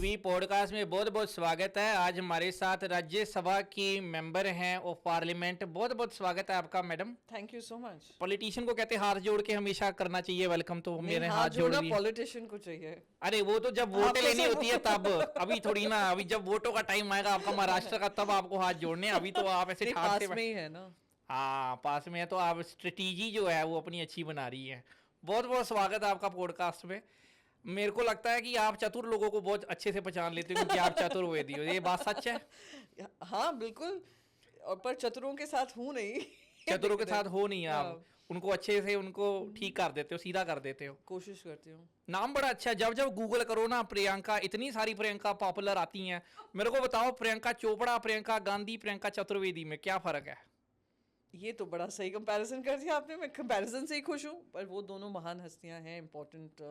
TV podcast में बहुत बहुत स्वागत है। आज हमारे साथ राज्यसभा की मेंबर हैं ऑफ पार्लियामेंट। बहुत बहुत स्वागत है आपका madam. Thank you so much. Politician को कहते हैं हाथ जोड़ के हमेशा करना चाहिए वेलकम, तो मेरे हाथ जोड़ जोड़ना दिए। पॉलिटिशियन को चाहिए। अरे वो तो जब वोटें आपको लेनी सिर्फ- होती है तब, अभी थोड़ी ना। अभी जब वोटों का टाइम आएगा आपका महाराष्ट्र का, तब आपको हाथ जोड़ने हैं। अभी तो आप ऐसे नहीं, ठाट पास से में ही है ना। हाँ पास में है, तो आप स्ट्रेटेजी जो है वो अपनी अच्छी बना रही है। बहुत बहुत स्वागत है आपका पॉडकास्ट में। मेरे को लगता है कि आप चतुर लोगों को बहुत अच्छे से पहचान लेते हो, क्योंकि आप चतुर्वेदी हो। ये बात सच है? हाँ बिल्कुल। और पर चतुरों के साथ हूँ नहीं। चतुरों के साथ हो नहीं आप, हाँ, उनको अच्छे से उनको ठीक कर देते हो, सीधा कर देते हो। कोशिश करती हूँ। नाम बड़ा अच्छा है। जब जब गूगल करो ना प्रियंका, इतनी सारी प्रियंका पॉपुलर आती हैं। मेरे को बताओ, प्रियंका चोपड़ा, प्रियंका गांधी, प्रियंका चतुर्वेदी में क्या फर्क है? ये तो बड़ा सही कंपैरिजन कर दिया आपने। मैं कंपैरिजन से ही खुश हूँ, पर वो दोनों महान हस्तियाँ हैं, इम्पोर्टेंट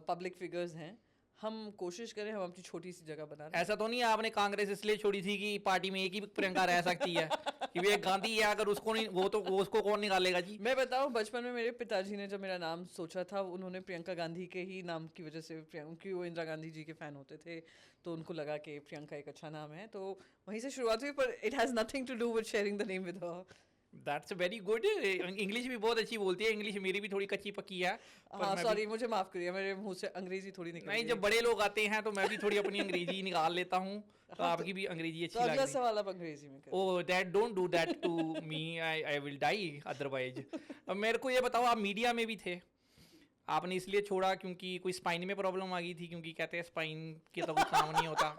पब्लिक फिगर्स हैं। हम कोशिश करें, हम अपनी छोटी सी जगह बना रहे ऐसा तो नहीं है आपने कांग्रेस इसलिए छोड़ी थी कि पार्टी में एक ही प्रियंका रह सकती है, कि वो एक गांधी है, अगर उसको नहीं वो तो वो उसको कौन निकालेगा जी? मैं बताऊं, बचपन में मेरे पिताजी ने जब मेरा नाम सोचा था, उन्होंने प्रियंका गांधी के ही नाम की वजह से, क्योंकि वो इंदिरा गांधी जी के फैन होते थे, तो उनको लगा कि प्रियंका एक अच्छा नाम है, तो वहीं से शुरुआत हुई। पर it has nothing to do with sharing the name with her. That's very good. English भी बहुत अच्छी बोलती है। इंग्लिश मेरी भी थोड़ी कच्ची पक्की है, पर हाँ मैं भी सॉरी, मुझे माफ़ करिए, मेरे मुंह से अंग्रेजी थोड़ी निकल नहीं, गई जब है। बड़े लोग आते हैं तो मैं भी थोड़ी अपनी अंग्रेजी निकाल लेता हूँ। तो हाँ, आपकी भी अंग्रेजी तो अच्छी लग अगला रही। सवाल आप अंग्रेजी में करें। Oh that, don't do that to me, I will die otherwise. अब मेरे को ये बताओ, आप मीडिया में भी थे, आपने इसलिए छोड़ा क्योंकि कोई स्पाइन में प्रॉब्लम आ गई थी? क्योंकि कहते हैं स्पाइन के तो कुछ काम नहीं होता।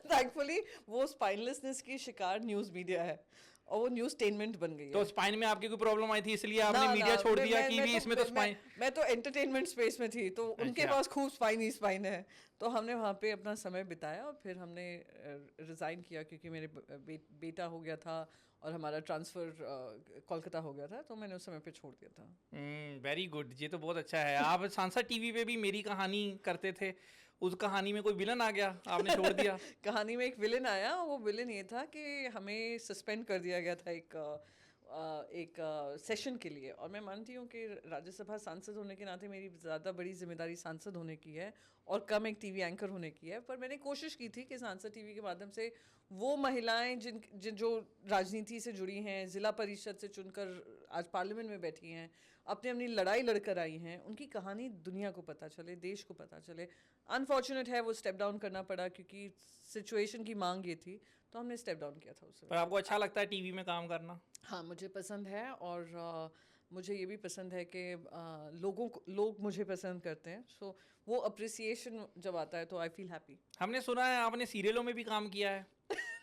थैंकफुली वो स्पाइनलेसनेस की शिकार न्यूज़ मीडिया है, और वो न्यूज़ टेनमेंट बन गई तो है। स्पाइन में आपकी कोई प्रॉब्लम आई थी इसलिए ना आपने मीडिया ना, छोड़ दिया कि भी इसमें तो मैं स्पाइन? मैं तो एंटरटेनमेंट स्पेस में थी, तो उनके अच्छा। पास खूब स्पाइन ही स्पाइन है। तो हमने वहाँ पे अपना समय बिताया, और फिर हमने रिज़ाइन किया, क्योंकि मेरे बेटा हो गया था और हमारा ट्रांसफ़र कोलकाता हो गया था, तो मैंने उस समय पे छोड़ दिया था। वेरी गुड, ये तो बहुत अच्छा है। आप सांसद टीवी पे भी मेरी कहानी करते थे, उस कहानी में कोई विलन आ गया, आपने छोड़ दिया? कहानी में एक विलेन आया। वो विलेन ये था कि हमें सस्पेंड कर दिया गया था एक सेशन के लिए। और मैं मानती हूँ कि राज्यसभा सांसद होने के नाते मेरी ज़्यादा बड़ी जिम्मेदारी सांसद होने की है और कम एक टीवी एंकर होने की है। पर मैंने कोशिश की थी कि सांसद टीवी के माध्यम से वो महिलाएं जो राजनीति से जुड़ी हैं, ज़िला परिषद से चुनकर आज पार्लियामेंट में बैठी हैं, अपनी अपनी लड़ाई लड़कर आई हैं, उनकी कहानी दुनिया को पता चले, देश को पता चले। अनफॉर्चुनेट है वो स्टेप डाउन करना पड़ा, क्योंकि सिचुएशन की मांग ये थी, तो हमने स्टेप डाउन किया था उस पर समय। आपको अच्छा लगता है टीवी में काम करना? हाँ, मुझे पसंद है। और मुझे ये भी पसंद है कि लोग मुझे पसंद करते हैं। सो वो अप्रिसिएशन जब आता है तो आई फील हैप्पी। हमने सुना है आपने सीरियलों में भी काम किया है।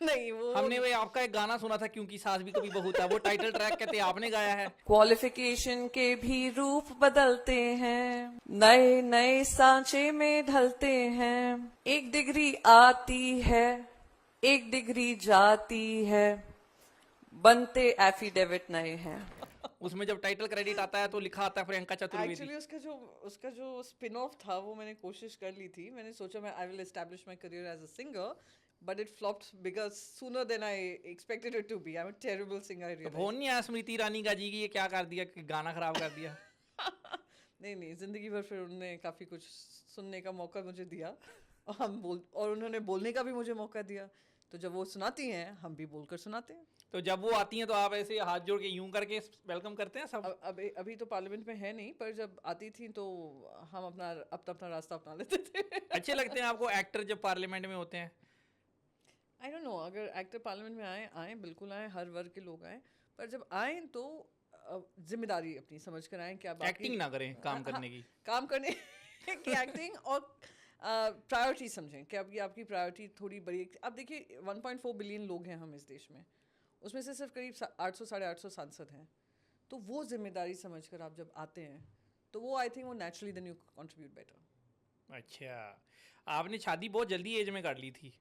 नहीं, वो हमने वे आपका एक गाना सुना था, क्योंकि सास भी कभी बहू था, वो टाइटल ट्रैक कहते आपने गाया है। क्वालिफिकेशन के भी रूप बदलते हैं, नए नए सांचे में ढलते हैं। एक डिग्री आती है, एक डिग्री जाती है, बनते एफिडेविट नए हैं। उसमें जब टाइटल क्रेडिट आता है तो लिखा आता है प्रियंका चतुर्वेदी। एक्चुअली उसका जो स्पिन ऑफ था, वो मैंने कोशिश कर ली थी। मैंने सोचा मैं I will establish my career as a singer, but it flopped because sooner than I expected it to be. I am a terrible singer, I too phone realise. नहीं आया स्मृति ईरानी का जी की ये क्या कर दिया, कि गाना खराब कर दिया? नहीं, जिंदगी भर फिर उन्होंने काफ़ी कुछ सुनने का मौका मुझे दिया, और उन्होंने बोलने का भी मुझे मौका दिया। तो जब वो सुनाती हैं, हम भी बोलकर सुनाते हैं। तो जब वो आती हैं तो आप ऐसे हाथ जोड़ के यूं करके वेलकम करते हैं सब? अभी तो पार्लियामेंट में है नहीं, पर जब आती थी तो हम अपना रास्ता अपना लेते थे। अच्छे लगते हैं आपको एक्टर जब पार्लियामेंट में होते हैं? आई डोंट नो, अगर एक्टर पार्लियामेंट में आए बिल्कुल आए, हर वर्ग के लोग आए। पर जब आए तो जिम्मेदारी अपनी समझ कर आए, क्या बाकी एक्टिंग ना करें काम करने की। काम करने की एक्टिंग, और प्रायोरिटी समझें कि अभी आपकी प्रायोरिटी थोड़ी बड़ी। अब देखिए 1.4 बिलियन लोग हैं हम इस देश में, उसमें से सिर्फ करीब 800 साढ़े 800 सांसद हैं। तो वो जिम्मेदारी समझकर आप जब आते हैं, तो वो आई थिंक वो naturally then you contribute better. अच्छा, आपने शादी बहुत जल्दी एज में कर ली थी।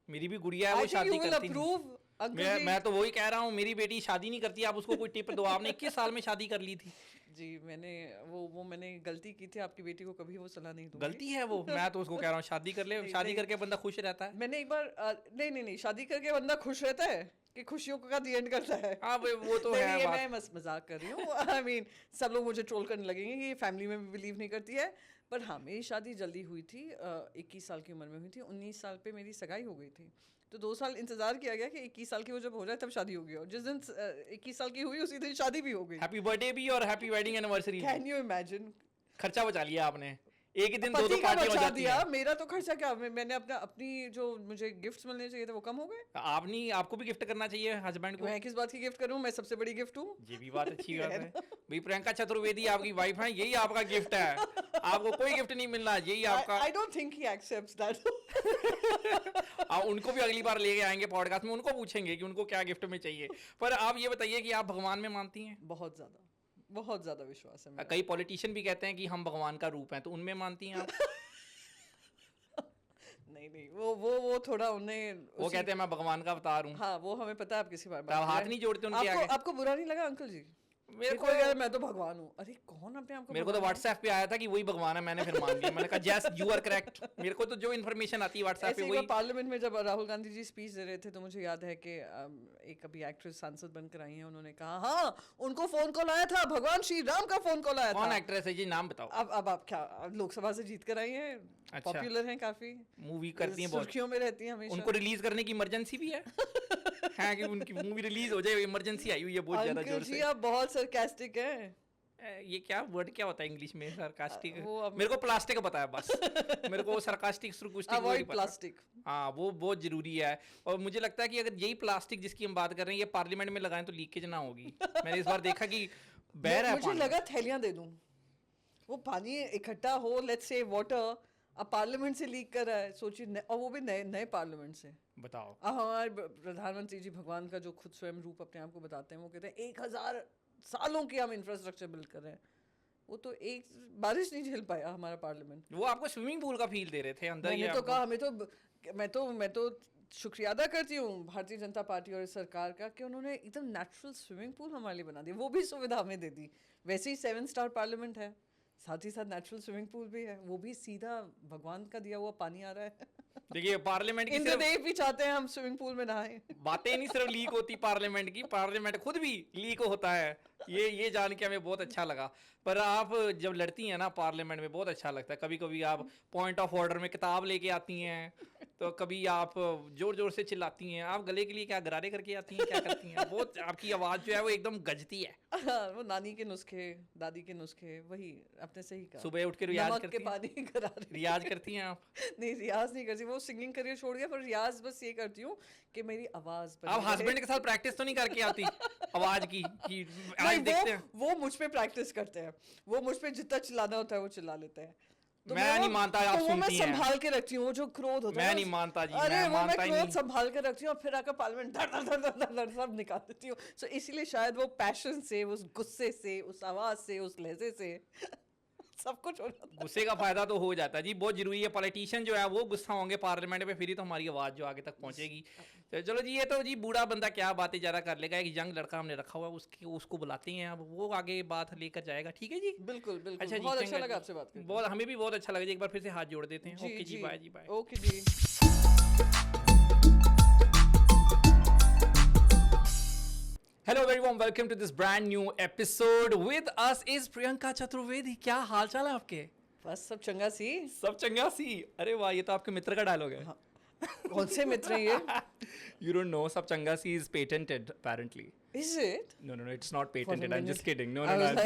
मेरी भी गुड़िया है, आई वो थिंक यू शादी विल करती नहीं। अप्रूव अंकल जी। मैं तो वही कह रहा हूँ, मेरी बेटी शादी नहीं करती, आप उसको कोई टिप दो। आपने 21 साल में शादी कर ली थी। जी, मैंने गलती की थी। आपकी बेटी को कभी वो सलाह नहीं दूंगी। गलती है वो? मैं तो उसको कह रहा हूँ शादी कर ले, शादी नहीं। करके बंदा खुश रहता है। मैंने एक बार नहीं, शादी करके बंदा खुश रहता है, कि खुशियों का दी एंड करता है। हाँ वो तो नहीं, है ये बात। मैं मजाक कर रही हूँ। आई मीन सब लोग मुझे ट्रोल करने लगेंगे कि ये फैमिली में भी बिलीव नहीं करती है, पर हाँ मेरी शादी जल्दी हुई थी, 21 साल की उम्र में हुई थी। 19 साल पे मेरी सगाई हो गई थी, तो 2 साल इंतजार किया गया कि 21 साल की वो जब हो जाए तब शादी होगी, और जिस दिन 21 साल की हुई उसी दिन शादी भी हो गई। हैप्पी बर्थडे भी और हैप्पी वेडिंग एनिवर्सरी भी। Can you imagine? खर्चा बचा लिया आपने, एक ही दिन दो पति का पार्टियां हो बचा जाती दिया, हैं। मेरा तो खर्चा क्या, मैंने अपनी जो मुझे गिफ्ट्स मिलने चाहिए थे वो कम हो गए। आप नहीं, आपको भी गिफ्ट करना चाहिए हस्बैंड को। मैं किस बात की गिफ्ट करूं, मैं सबसे बड़ी गिफ्ट हूँ। ये भी बात अच्छी बात है भाई। प्रियंका चतुर्वेदी आपकी वाइफ है, यही आपका गिफ्ट है, आपको कोई गिफ्ट नहीं मिलना, यही आपका। आई don't think he accepts that. आप उनको भी अगली बार लेके आएंगे पॉडकास्ट में, उनको पूछेंगे कि उनको क्या गिफ्ट में चाहिए। पर आप ये बताइए कि आप भगवान में मानती हैं? बहुत ज्यादा विश्वास है मेरा। कई पॉलिटिशियन भी कहते हैं कि हम भगवान का रूप हैं, तो उनमें मानती हैं आप? नहीं, वो थोड़ा उन्हें वो कहते हैं मैं भगवान का अवतार हूँ। हाँ, वो हमें पता है आप किसी बार तो आप हाथ नहीं जोड़ते उनके आगे? आपको बुरा नहीं लगा अंकल जी? मेरे को मैं तो भगवान हूँ। अरे कौन अपने आप को मेरे को तो भगवान व्हाट्सएप पे आया था कि वही भगवान है, मैंने फिर मान लिया। मैंने कहा यस यू आर करेक्ट। मेरे को तो जो इन्फॉर्मेशन आती है व्हाट्सएप पे ऐसे ही वही। पार्लियामेंट में जब राहुल गांधी जी स्पीच दे रहे थे तो मुझे याद है कि एक अभी एक्ट्रेस सांसद बनकर आई हैं, उन्होंने कहा हाँ उनको फोन कॉल आया था, भगवान श्री राम का फोन कॉल आया था। कौन एक्ट्रेस है जी, नाम बताओ। अब आप क्या लोकसभा से जीत कर आई हैं, अच्छा। पॉपुलर हैं काफी, मूवी करती हैं बहुत, सुर्खियों में रहती हैं हमेशा। उनको रिलीज करने की इमरजेंसी भी है। है कि उनकी मूवी रिलीज हो जाए, इमरजेंसी आई हुई है बहुत ज्यादा अंकल जोर जी से। आप बहुत सरकास्टिक हैं। ये क्या वर्ड क्या होता है इंग्लिश में सरकास्टिक? वो अब- मेरे को प्लास्टिक पता है बस। मेरे को सरकास्टिक सरकुस्टिक अवॉइड प्लास्टिक। हाँ वो बहुत जरूरी है। और मुझे लगता है कि अगर यही प्लास्टिक जिसकी हम बात कर रहे हैं ये पार्लियामेंट में लगाएं तो लीकेज ना होगी। मैंने इस बार देखा कि बह रहा है मुझे पानी। लगा थैलियां दे दूं, वो पानी इकट्ठा हो, लेट्स से वाटर, अब पार्लियामेंट से लीक कर रहा है, सोचिए, और वो भी नए पार्लियामेंट से। बताओ। अब हमारे प्रधानमंत्री जी भगवान का जो खुद स्वयं रूप अपने आप को बताते हैं, वो कहते हैं 1000 सालों की हम इंफ्रास्ट्रक्चर बिल्ड कर रहे हैं। वो तो एक बारिश नहीं झेल पाया हमारा पार्लियामेंट। वो आपको स्विमिंग पूल का फील दे रहे थे अंदर। मैंने तो कहा मैं तो शुक्रिया अदा करती हूँ भारतीय जनता पार्टी और सरकार का कि उन्होंने एकदम नेचुरल स्विमिंग पूल हमारे लिए बना दिया, वो भी सुविधा हमें दे दी। वैसे ही 7 स्टार पार्लियामेंट है, साथ ही साथ नेचुरल स्विमिंग पूल भी है, वो भी सीधा भगवान का दिया हुआ पानी आ रहा है। देखिए पार्लियामेंट की इंद्रदेव भी चाहते हैं हम स्विमिंग पूल में नहाएं। बातें नहीं सिर्फ लीक होती पार्लियामेंट की, पार्लियामेंट खुद भी लीक होता है। ये जान के हमें बहुत अच्छा लगा। पर आप जब लड़ती हैं ना पार्लियामेंट में बहुत अच्छा लगता है। कभी कभी आप पॉइंट ऑफ ऑर्डर में किताब लेके आती हैं, तो कभी आप जोर जोर से चिल्लाती हैं। आप गले के लिए क्या गरारे करके आती हैं, क्या करती हैं? बहुत आपकी आवाज़ जो है वो एकदम गजती है। वो नानी के नुस्खे, दादी के नुस्खे, वही आपने सही कहा। सुबह उठ के रियाज नमक करती के हैं? पानी गरारे। रियाज करती हैं आप? नहीं रियाज नहीं करती, वो सिंगिंग करियर छोड़ गया, पर रियाज बस ये करती हूँ कि मेरी आवाज आप हस्बैंड के साथ प्रैक्टिस तो नहीं करके आती आवाज की कि आज देखते हैं? वो मुझ पे प्रैक्टिस करते हैं, वो मुझ पे जितना चिल्लाना होता है वो चिल्ला लेते हैं। तो मैं नहीं मानता आप तो वो मैं सुनती हैं। संभाल के रखती हूँ, वो जो क्रोध होता है मैं नहीं मानता जी, अरे मैं वो मानता ही क्रोध नहीं। संभाल के रखती हूँ और फिर आकर पार्लियामेंट धड़ धड़ धड़ धड़ धड़ सब निकाल देती हूँ। सो इसीलिए शायद वो पैशन से, उस गुस्से से, उस आवाज से, उस लहजे से सब कुछ हो जाता है। गुस्से का फायदा तो हो जाता है जी, बहुत जरूरी है। पॉलिटिशियन जो है वो गुस्सा होंगे पार्लियामेंट में, फिर ही तो हमारी आवाज जो आगे तक पहुंचेगी। तो चलो जी, ये तो जी बूढ़ा बंदा क्या बातें ज्यादा कर लेगा। एक यंग लड़का हमने रखा हुआ है, उसको बुलाते हैं, अब वो आगे बात लेकर जाएगा। ठीक है जी? बिल्कुल बिल्कुल, अच्छा जी, बहुत अच्छा चंगा लगा जी। आपसे बात करके। बहुत, हमें भी बहुत अच्छा लगा जी। एक बार फिर से हाथ जोड़ देते हैं। जी ओके जी, बाय जी, बाय। ओके जी। Hello everyone, welcome to this brand new episode. With us is Priyanka Chaturvedi. क्या हाल चाल है आपके? बस सब चंगा सी। सब चंगा सी। अरे वाह, ये तो आपके मित्र का डायलॉग है। कौन से मित्र हैं ये? You don't know, Sab Changa Si is patented apparently. Is it? No, it's not patented. I'm just minute, kidding. No, I was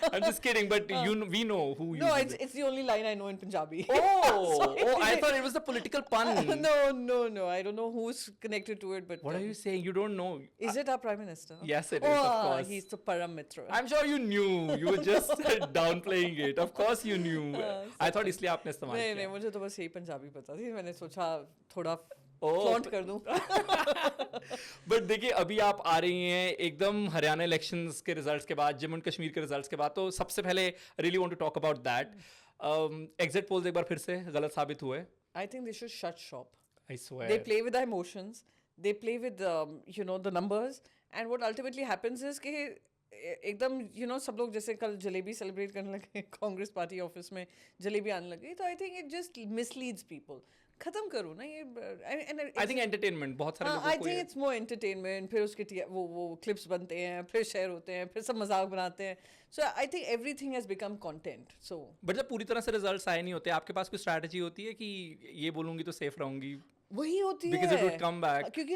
I'm just kidding. But we know who No, uses it. it's the only line I know in Punjabi. Oh, I thought it was the political pun. No. I don't know who's connected to it, but What are you saying? You don't know? is it our prime minister? Yes, it is, of course. He's the Param Mitra. I'm sure you knew. You were just downplaying it. Of course you knew. I thought इसलिए आपने इस्तेमाल नहीं किया। मुझे तो बस यही पंजाबी पता थी, मैंने सोचा थोड़ा Oh, फ्लॉन्ट कर दूं। बट देखिए अभी आप आ रही हैं एकदम हरियाणा इलेक्शंस के रिजल्ट्स के बाद, जम्मू एंड कश्मीर के रिजल्ट्स के बाद, तो सबसे पहले really want to talk about that. Exit polls एक बार फिर से गलत साबित हुए। I think they should shut shop. I They swear. play with our emotions. They play with the numbers, and what ultimately happens is कि एकदम सब लोग जैसे कल जलेबी सेलिब्रेट करने लगे कांग्रेस पार्टी ऑफिस में, जलेबी आने लगी, तो I think it just misleads people. खत्म करो ना ये आई थिंक एंटरटेनमेंट बहुत सारे लोगों आई को थिंक इट्स मोर एंटरटेनमेंट, फिर उसके वो क्लिप्स बनते हैं, फिर शेयर होते हैं, फिर सब मजाक बनाते हैं, so I think everything has become content. So but जब पूरी तरह से रिजल्ट्स आए नहीं होते, आपके पास कोई स्ट्रैटेजी होती है कि ये बोलूंगी तो सेफ रहूंगी? वही होती Because है it would come back क्योंकि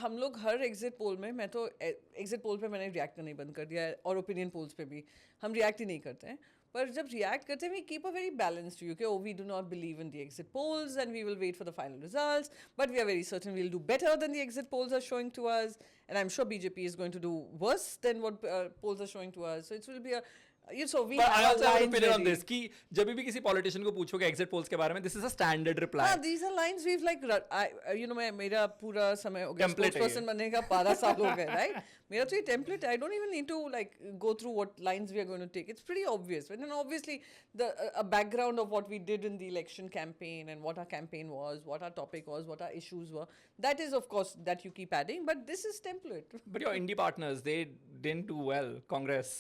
हम लोग हर एग्जिट पोल में, मैं तो एग्जिट पोल पे मैंने रिएक्ट नहीं बंद कर दिया है, और ओपिनियन पोल्स पे भी हम रिएक्ट ही नहीं करते हैं. पर जब रिएक्ट करते हैं, we keep a very balanced view कि oh we do not believe in the exit polls and we will wait for the final results, but we are very certain we will do better than the exit polls are showing to us, and I am sure BJP is going to do worse than what polls are showing to us. So it will be so we But I have also have an lines opinion on ready. this कि जब भी किसी politician को पूछोगे exit polls के बारे में, this is a standard reply. हाँ, these are lines we've like मेरा पूरा समय हो गया Template है spokesperson बनने का 12 साल हो गए, right? मेरा तो ये template है. I don't even need to like go through what lines we are going to take. It's pretty obvious. And then obviously a background of what we did in the election campaign and what our campaign was, what our topic was, what our issues were. That is of course that you keep adding, but this is template. But your indie partners, they didn't do well. Congress.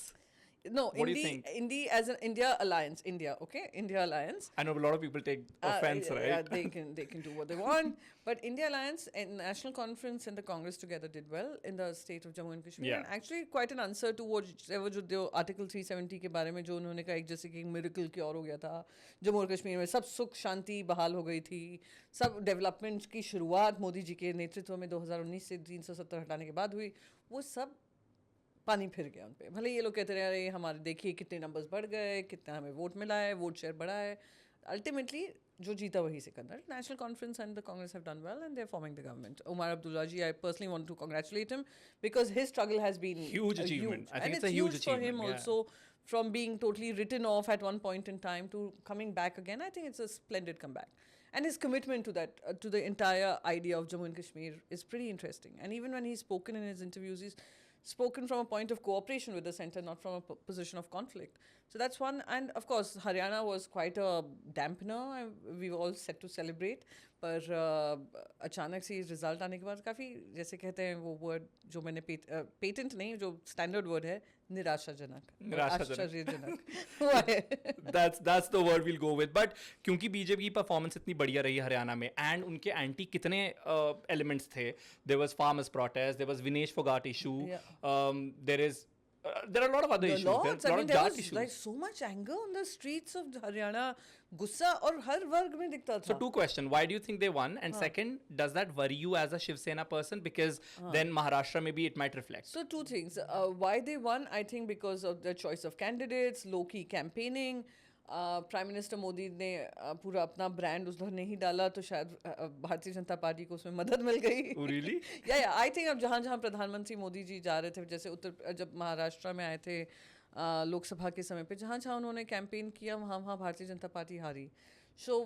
No, What do you think? Indie as an India alliance, okay, India alliance. I know a lot of people take offense, right? Yeah, they can do what they want. But India Alliance and National Conference and the Congress together did well in the state of Jammu and Kashmir. Yeah. And actually quite an answer to whatever जो Article 370 के बारे में जो उन्होंने कहा, एक जैसे कि मिरेकल क्योर हो गया था जम्मू और कश्मीर में, सब सुख शांति बहाल हो गई थी, सब डेवलपमेंट की शुरुआत मोदी जी के नेतृत्व में 2019 से 370 हटाने के बाद हुई, वो सब पानी फिर गया उन पे. भले ये लोग कहते रहे हमारे देखिए कितने नंबर्स बढ़ गए, कितना हमें वोट मिला है, वोट शेयर बढ़ा है, अल्टीमेटली जो जीता वही Sikandar. National conference and the Congress have done well and they are forming the government. Omar Abdullah ji, I personally want to congratulate him because his struggle has been Huge achievement. I think and it's a it's huge huge for him achievement, yeah. also, from being totally written off at one point in time to coming back again. I think it's a splendid comeback. And his commitment to that, to the entire idea of Jammu and Kashmir is pretty interesting. And even when he's spoken in his interviews, he's spoken from a point of cooperation with the centre, not from a position of conflict. So that's one. And of course, Haryana was quite a dampener. We were all set to celebrate. पर अचानक से result आने के बाद काफ़ी, जैसे कहते हैं वो वर्ड जो मैंने पेटेंट नहीं, जो स्टैंडर्ड वर्ड है, निराशाजनक, आश्चर्यजनक हुआ है. That's the word we'll go with. But क्योंकि बीजेपी की परफॉर्मेंस इतनी बढ़िया रही हरियाणा में, एंड उनके एंटी कितने एलिमेंट्स थे. There was farmers protest, there was Vinesh Phogat issue, there are a lot of other issues. Lots. There are a lot I mean, of there Jat was issues. like so much anger on the streets of Haryana. गुस्सा और हर वर्ग में दिखता था. So two questions. Why do you think they won? And second, does that worry you as a Shiv Sena person? Because then Maharashtra maybe it might reflect. So two things. Why they won, I think because of the choice of candidates, low-key campaigning. Prime minister Modi ने पूरा अपना brand उधर नहीं डाला, तो शायद Bharatiya Janata party को उसमें मदद मिल गई. Oh, really? या आई थिंक अब जहाँ जहाँ प्रधानमंत्री मोदी जी जा रहे थे, जैसे जब महाराष्ट्र में आए थे लोकसभा के समय पे, जहाँ जहाँ उन्होंने कैंपेन किया वहाँ वहाँ भारतीय जनता पार्टी हारी. So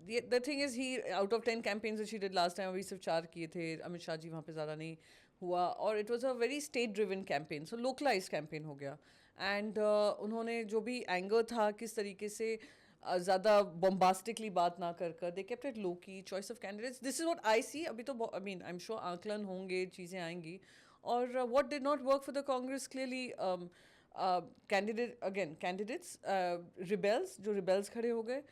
the thing is he out of 10 campaigns which he did last time, अभी सिर्फ 4 किए थे. अमित शाह जी वहाँ पे ज़्यादा नहीं हुआ, और it was a very state driven campaign, so localise campaign हो गया. एंड उन्होंने जो भी एंगर था, किस तरीके से ज़्यादा बॉम्बास्टिकली बात ना कर they kept it low key. Choice of candidates, this is what I see. अभी तो I mean I am sure आंकलन होंगे, चीज़ें आएंगी. और what did not work for the Congress clearly, candidates rebels, जो रिबेल्स खड़े हो गए.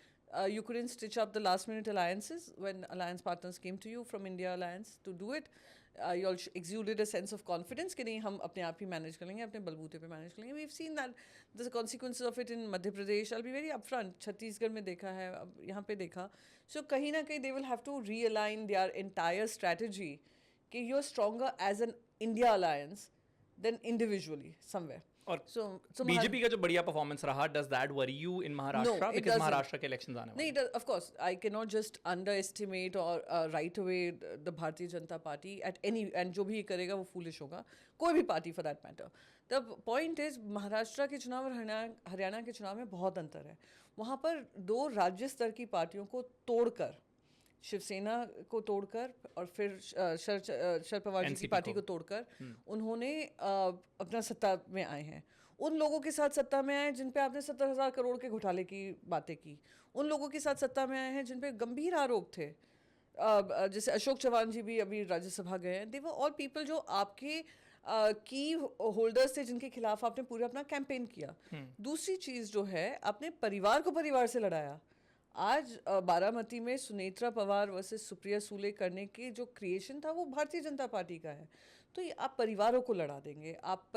You couldn't stitch up the last minute alliances when alliance partners came to you from India Alliance to do it. You all exuded a sense of confidence कि नहीं हम अपने आप ही manage कर लेंगे, अपने बलबूते पे मैनेज कर लेंगे. We've seen that the consequences of it in Madhya Pradesh. I'll be very upfront. Chhattisgarh में देखा है, अब यहाँ पे देखा. So कहीं ना कहीं they will have to realign their entire strategy कि you're stronger as an India Alliance than individually somewhere. और so बीजेपी का जो बढ़िया परफॉर्मेंस रहा, does that worry you in Maharashtra? No, it because doesn't. Maharashtra के इलेक्शंस आने वाले No, of course, I cannot just underestimate or right away the Bharatiya Janata Party at any, and जो भी ये करेगा वो foolish होगा, कोई भी party for that matter. The point is, Maharashtra के चुनाव और हरियाणा के चुनाव में बहुत अंतर है. वहाँ पर 2 राज्य स्तर की पार्टियों को तोड़कर, शिवसेना को तोड़कर और फिर शरद पवार जी की पार्टी को तोड़कर उन्होंने अपना सत्ता में आए हैं. उन लोगों के साथ सत्ता में आए जिन पे आपने 70,000 करोड़ के घोटाले की बातें की. उन लोगों के साथ सत्ता में आए हैं जिन पे गंभीर आरोप थे. जैसे अशोक चौहान जी भी अभी राज्यसभा गए हैं. दे वर ऑल पीपल जो आपके की होल्डर्स थे, जिनके खिलाफ आपने पूरा अपना कैंपेन किया. दूसरी चीज़ जो है, आपने परिवार को परिवार से लड़ाया. आज बारामती में सुनेत्रा पवार वर्सेस सुप्रिया सूले करने के जो क्रिएशन था वो भारतीय जनता पार्टी का है। तो ये आप परिवारों को लड़ा देंगे, आप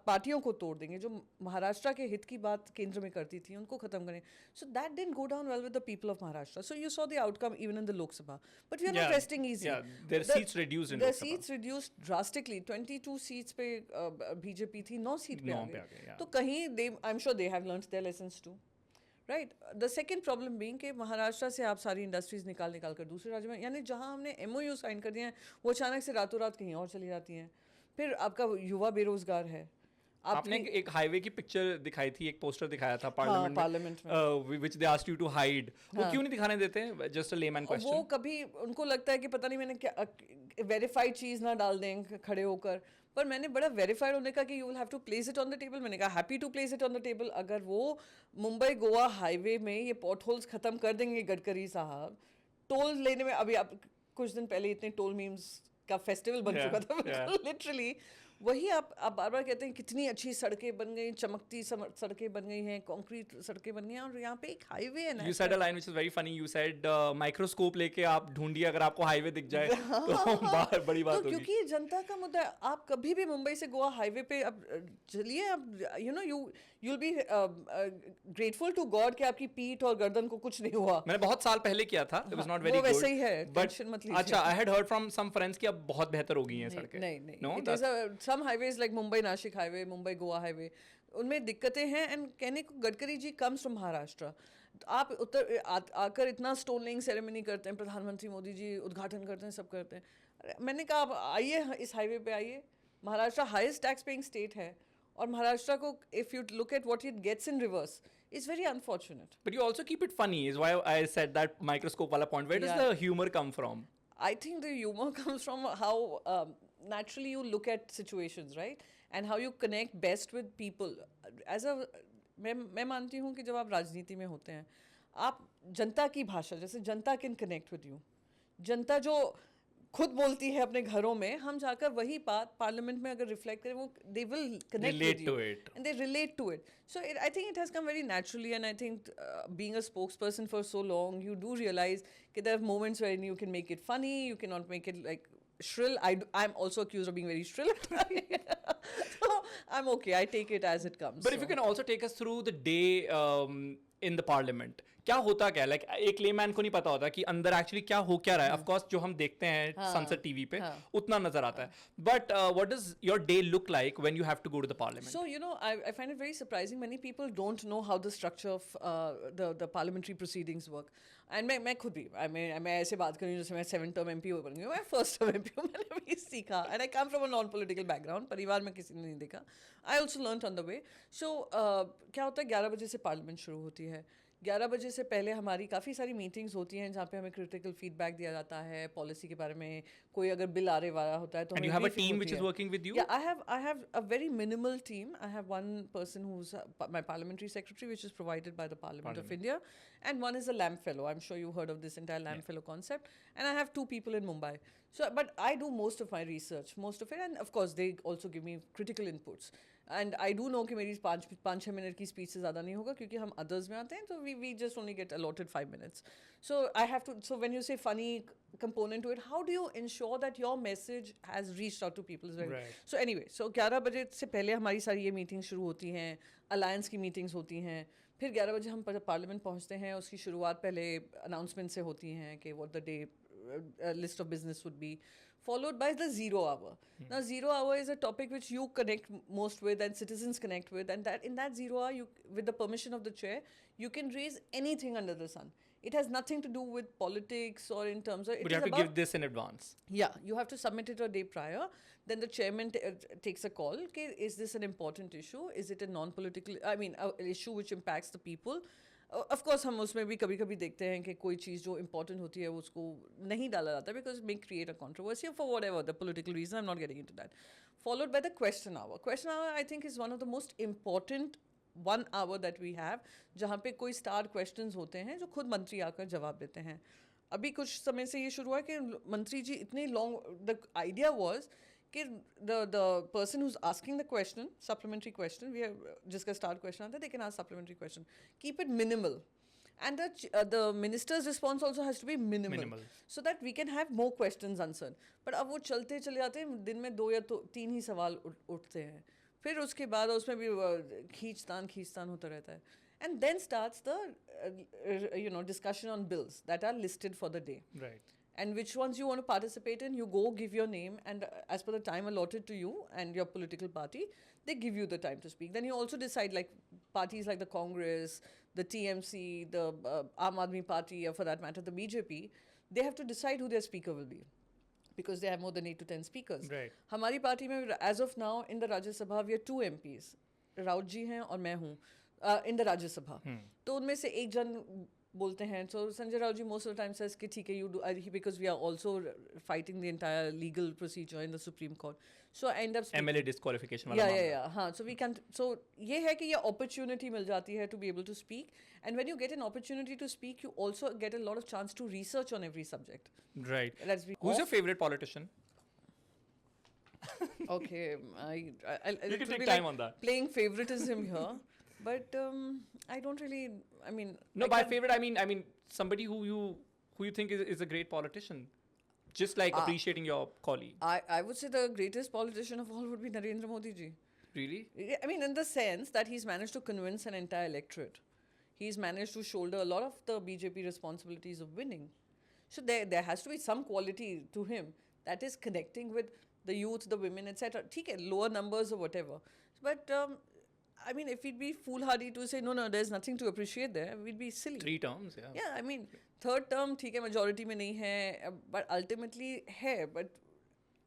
पार्टियों को तोड़ देंगे, जो महाराष्ट्र के हित की बात केंद्र में करती थी उनको खत्म करें। So that didn't go down well with the people of Maharashtra. So you saw the outcome even in the Lok Sabha, but we are not resting easy. Yeah, their seats reduced in The Lok Sabha. seats reduced drastically. 22 seats पे BJP थी, 9 seat पे 9 आ पे आ गई। गए, yeah. तो कहीं they I am sure they have learned their lessons too, right. The second problem being कि महाराष्ट्र से आप सारी इंडस्ट्रीज निकाल कर दूसरे राज्य में, यानी जहां हमने MOU साइन कर दिए हैं वो अचानक से रातों रात कहीं और चली जाती हैं। फिर आपका युवा बेरोजगार है। आपने एक हाईवे की पिक्चर दिखाई थी, एक पोस्टर दिखाया था पार्लियामेंट में which they asked you to hide. वो क्यों नहीं दिखाने देते? जस्ट अ लेमैन वो क्वेश्चन। कभी उनको लगता है कि पता नहीं मैंने क्या वेरीफाइड चीज़ ना डाल दें खड़े होकर, पर मैंने बड़ा वेरीफाइड होने का कि you will have to place it on the table. मैंने कहा happy to place it on the table. अगर वो मुंबई गोवा हाईवे में ये पॉट होल्स ख़त्म कर देंगे गडकरी साहब, टोल लेने में, अभी आप कुछ दिन पहले इतने टोल मीम्स का फेस्टिवल बन चुका था लिटरली। वही आप बार बार कहते हैं कितनी अच्छी सड़कें बन गई, चमकती सड़कें बन गई हैं, कंक्रीट सड़कें बन गई हैं, और यहाँ पे एक हाईवे है ना। You said a line which is very funny. You said microscope लेके आप ढूंढिए, अगर आपको हाईवे दिख जाए तो बाहर बड़ी बात तो होगी। क्योंकि ये जनता का मुद्दा है। आप कभी भी मुंबई से गोवा हाईवे पे अब चलिए, अब you'll be grateful to God कि आपकी पीठ और गर्दन को कुछ नहीं हुआ। मैंने बहुत साल पहले किया था, it was not very वो good. वैसे ही है, But टेंशन मत लीजिए। अच्छा, I had heard from some friends कि अब बहुत बेहतर हो गई हैं सड़कें। नहीं No, it is some highways like Mumbai Nashik highway, Mumbai Goa highway, उनमें दिक्कतें हैं। एंड कहने को गडकरी जी कम्स फ्रॉम महाराष्ट्र। आप आकर इतना स्टोन लेइंग सेरेमनी करते हैं, प्रधानमंत्री मोदी जी उद्घाटन करते हैं, सब करते हैं। मैंने कहा आप आइए इस हाईवे पे आइए। Maharashtra highest tax paying state है, और महाराष्ट्र को if you look at what it gets in reverse, it's very unfortunate. But you also keep it funny, is why I said that microscope वाला point. Where does Yeah. the humor come from? I think the humor comes from how naturally you look at situations, right? And how you connect best with people. As a मैं मानती हूँ कि जब आप राजनीति में होते हैं, आप जनता की भाषा, जैसे जनता कैन कनेक्ट विद यू, जनता जो खुद बोलती है अपने घरों में, हम जाकर वही बात पार्लियामेंट में अगर रिफ्लेक्ट करें, वो they will connect Relate with you to it. and they relate to it. So I think it has come very naturally, and I think being a spokesperson for so long, you do realize that there are moments when you can make it funny, you cannot make it like shrill. I'm also accused of being very shrill. So I'm okay. I take it as it comes. But if you can also take us through the day in the parliament, क्या होता क्या है? Like एक layman को नहीं पता होता कि अंदर एक्चुअली क्या हो क्या रहा है। Of course जो हम देखते हैं संसद टीवी पे उतना नजर आता है, but what does your day look like when you have to go to the parliament? So I find it very surprising. Many people don't know how the structure of the parliamentary proceedings work. And मैं खुद भी मैं ऐसे बात करूँ जैसे मैं 7th term MP बन गई हूँ, मैं 1st term MP हूँ, मैंने भी सीखा। And I come from a non-political background, परिवार में किसी ने नहीं देखा। I also learnt on the way. So क्या होता है, 11 बजे से पार्लियामेंट शुरू होती है। 11 बजे से पहले हमारी काफ़ी सारी मीटिंग्स होती हैं जहाँ पे हमें क्रिटिकल फीडबैक दिया जाता है पॉलिसी के बारे में। कोई अगर बिल आने वाला होता है तो And you have a team which is working with you? Yeah, I have a very minimal team. I have one person who's my parliamentary secretary, which is provided by the Parliament of India, and one is a LAMP fellow. I'm sure you heard of this entire LAMP fellow concept. And I have 2 people in Mumbai. So, but I do most of my research, most of it, and of course they also give me critical inputs. And I do know कि मेरी 5-6 minute की speech से ज़्यादा नहीं होगा, क्योंकि हम others में आते हैं, तो we just only get allotted 5 minutes. So I have to. So when you say funny component to it, how do you ensure that your message has reached out to people as well? Right. So anyway, so 11 बजे से पहले हमारी सारी ये meetings शुरू होती हैं, alliance की मीटिंग्स होती हैं। फिर 11 बजे हम पार्लियामेंट पहुंचते हैं, उसकी शुरुआत पहले अनाउंसमेंट से होती हैं कि what the day list of business would be, followed by the 0 hour. Now 0 hour is a topic which you connect most with and citizens connect with, and that in that 0 hour, you, with the permission of the chair, you can raise anything under the sun. It has nothing to do with politics or in terms of. But you have to give this in advance. Yeah, you have to submit it a day prior. Then the chairman takes a call. Okay, is this an important issue? Is it a non-political? I mean, an issue which impacts the people. Of course, हम उसमें भी कभी-कभी देखते हैं कि कोई चीज़ जो important होती है उसको नहीं डाला जाता because it may create a controversy for whatever the political reason. I'm not getting into that. Followed by the question hour. Question hour, I think, is one of the most important 1 hour that we have, जहाँ पे कोई star questions होते हैं जो खुद मंत्री आकर जवाब देते हैं। अभी कुछ समय से ये शुरू हुआ कि मंत्री जी इतने long, the idea was कि the person who's asking the question, supplementary question, we have जिसका start question आता है, they can ask supplementary question. Keep it minimal. and the minister's response also has to be minimal, so that we can have more questions answered. But अब वो चलते चले जाते हैं, दिन में 2 या 3 ही सवाल उठते हैं, फिर उसके बाद उसमें भी खींचतान होता रहता है. And then starts the discussion on bills that are listed for the day. Right. And which ones you want to participate in, you go give your name, and as per the time allotted to you and your political party, they give you the time to speak. Then you also decide, like parties like the Congress, the TMC, the Aam Aadmi Party, or for that matter the BJP, they have to decide who their speaker will be, because they have more than 8 to 10 speakers. Right. हमारी party में as of now in the Rajya Sabha we are 2 MPs, Raut जी हैं और मैं हूँ in the Rajya Sabha. तो उनमें से एक जन बोलते हैं. So Sanjay Rao ji most of the time says कि ठीक है, you do, because we are also fighting the entire legal procedure in the Supreme Court. So I end up speaking. MLA disqualification वाला मामला. Yeah. हाँ, so we can. So ये है कि ये opportunity मिल जाती है to be able to speak, and when you get an opportunity to speak, you also get a lot of chance to research on every subject. Right. Let's be Who's your favorite politician? Okay, You can take time on that. Playing favoritism here, but I don't really. I mean, No, by favorite I mean somebody who you think is a great politician. Just like appreciating your colleague. I would say the greatest politician of all would be Narendra Modi ji. Really? I mean, in the sense that he's managed to convince an entire electorate. He's managed to shoulder a lot of the BJP responsibilities of winning. So there has to be some quality to him that is connecting with the youth, the women, etc. ठीक है, lower numbers or whatever. But I mean, if we'd be foolhardy to say no, there's nothing to appreciate there, we'd be silly. 3 terms, yeah. Yeah, I mean, third term ठीक है, majority में नहीं है, but ultimately है. But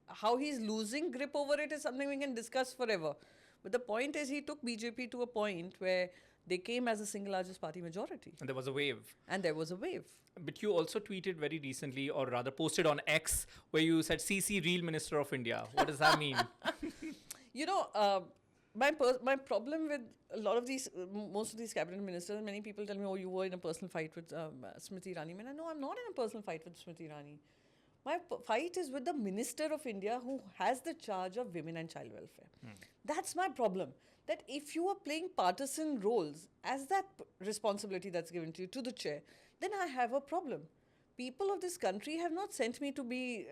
how he's losing grip over it is something we can discuss forever. But the point is, he took BJP to a point where they came as the single largest party majority. And there was a wave. And there was a wave. But you also tweeted very recently, or rather posted on X, where you said CC Real Minister of India. What does that mean? You know, my problem with a lot of these, most of these cabinet ministers, many people tell me, oh, you were in a personal fight with Smriti Irani. I mean, no, I'm not in a personal fight with Smriti Irani. My fight is with the Minister of India who has the charge of women and child welfare. That's my problem. That if you are playing partisan roles as that responsibility that's given to you, to the chair, then I have a problem. People of this country have not sent me to be,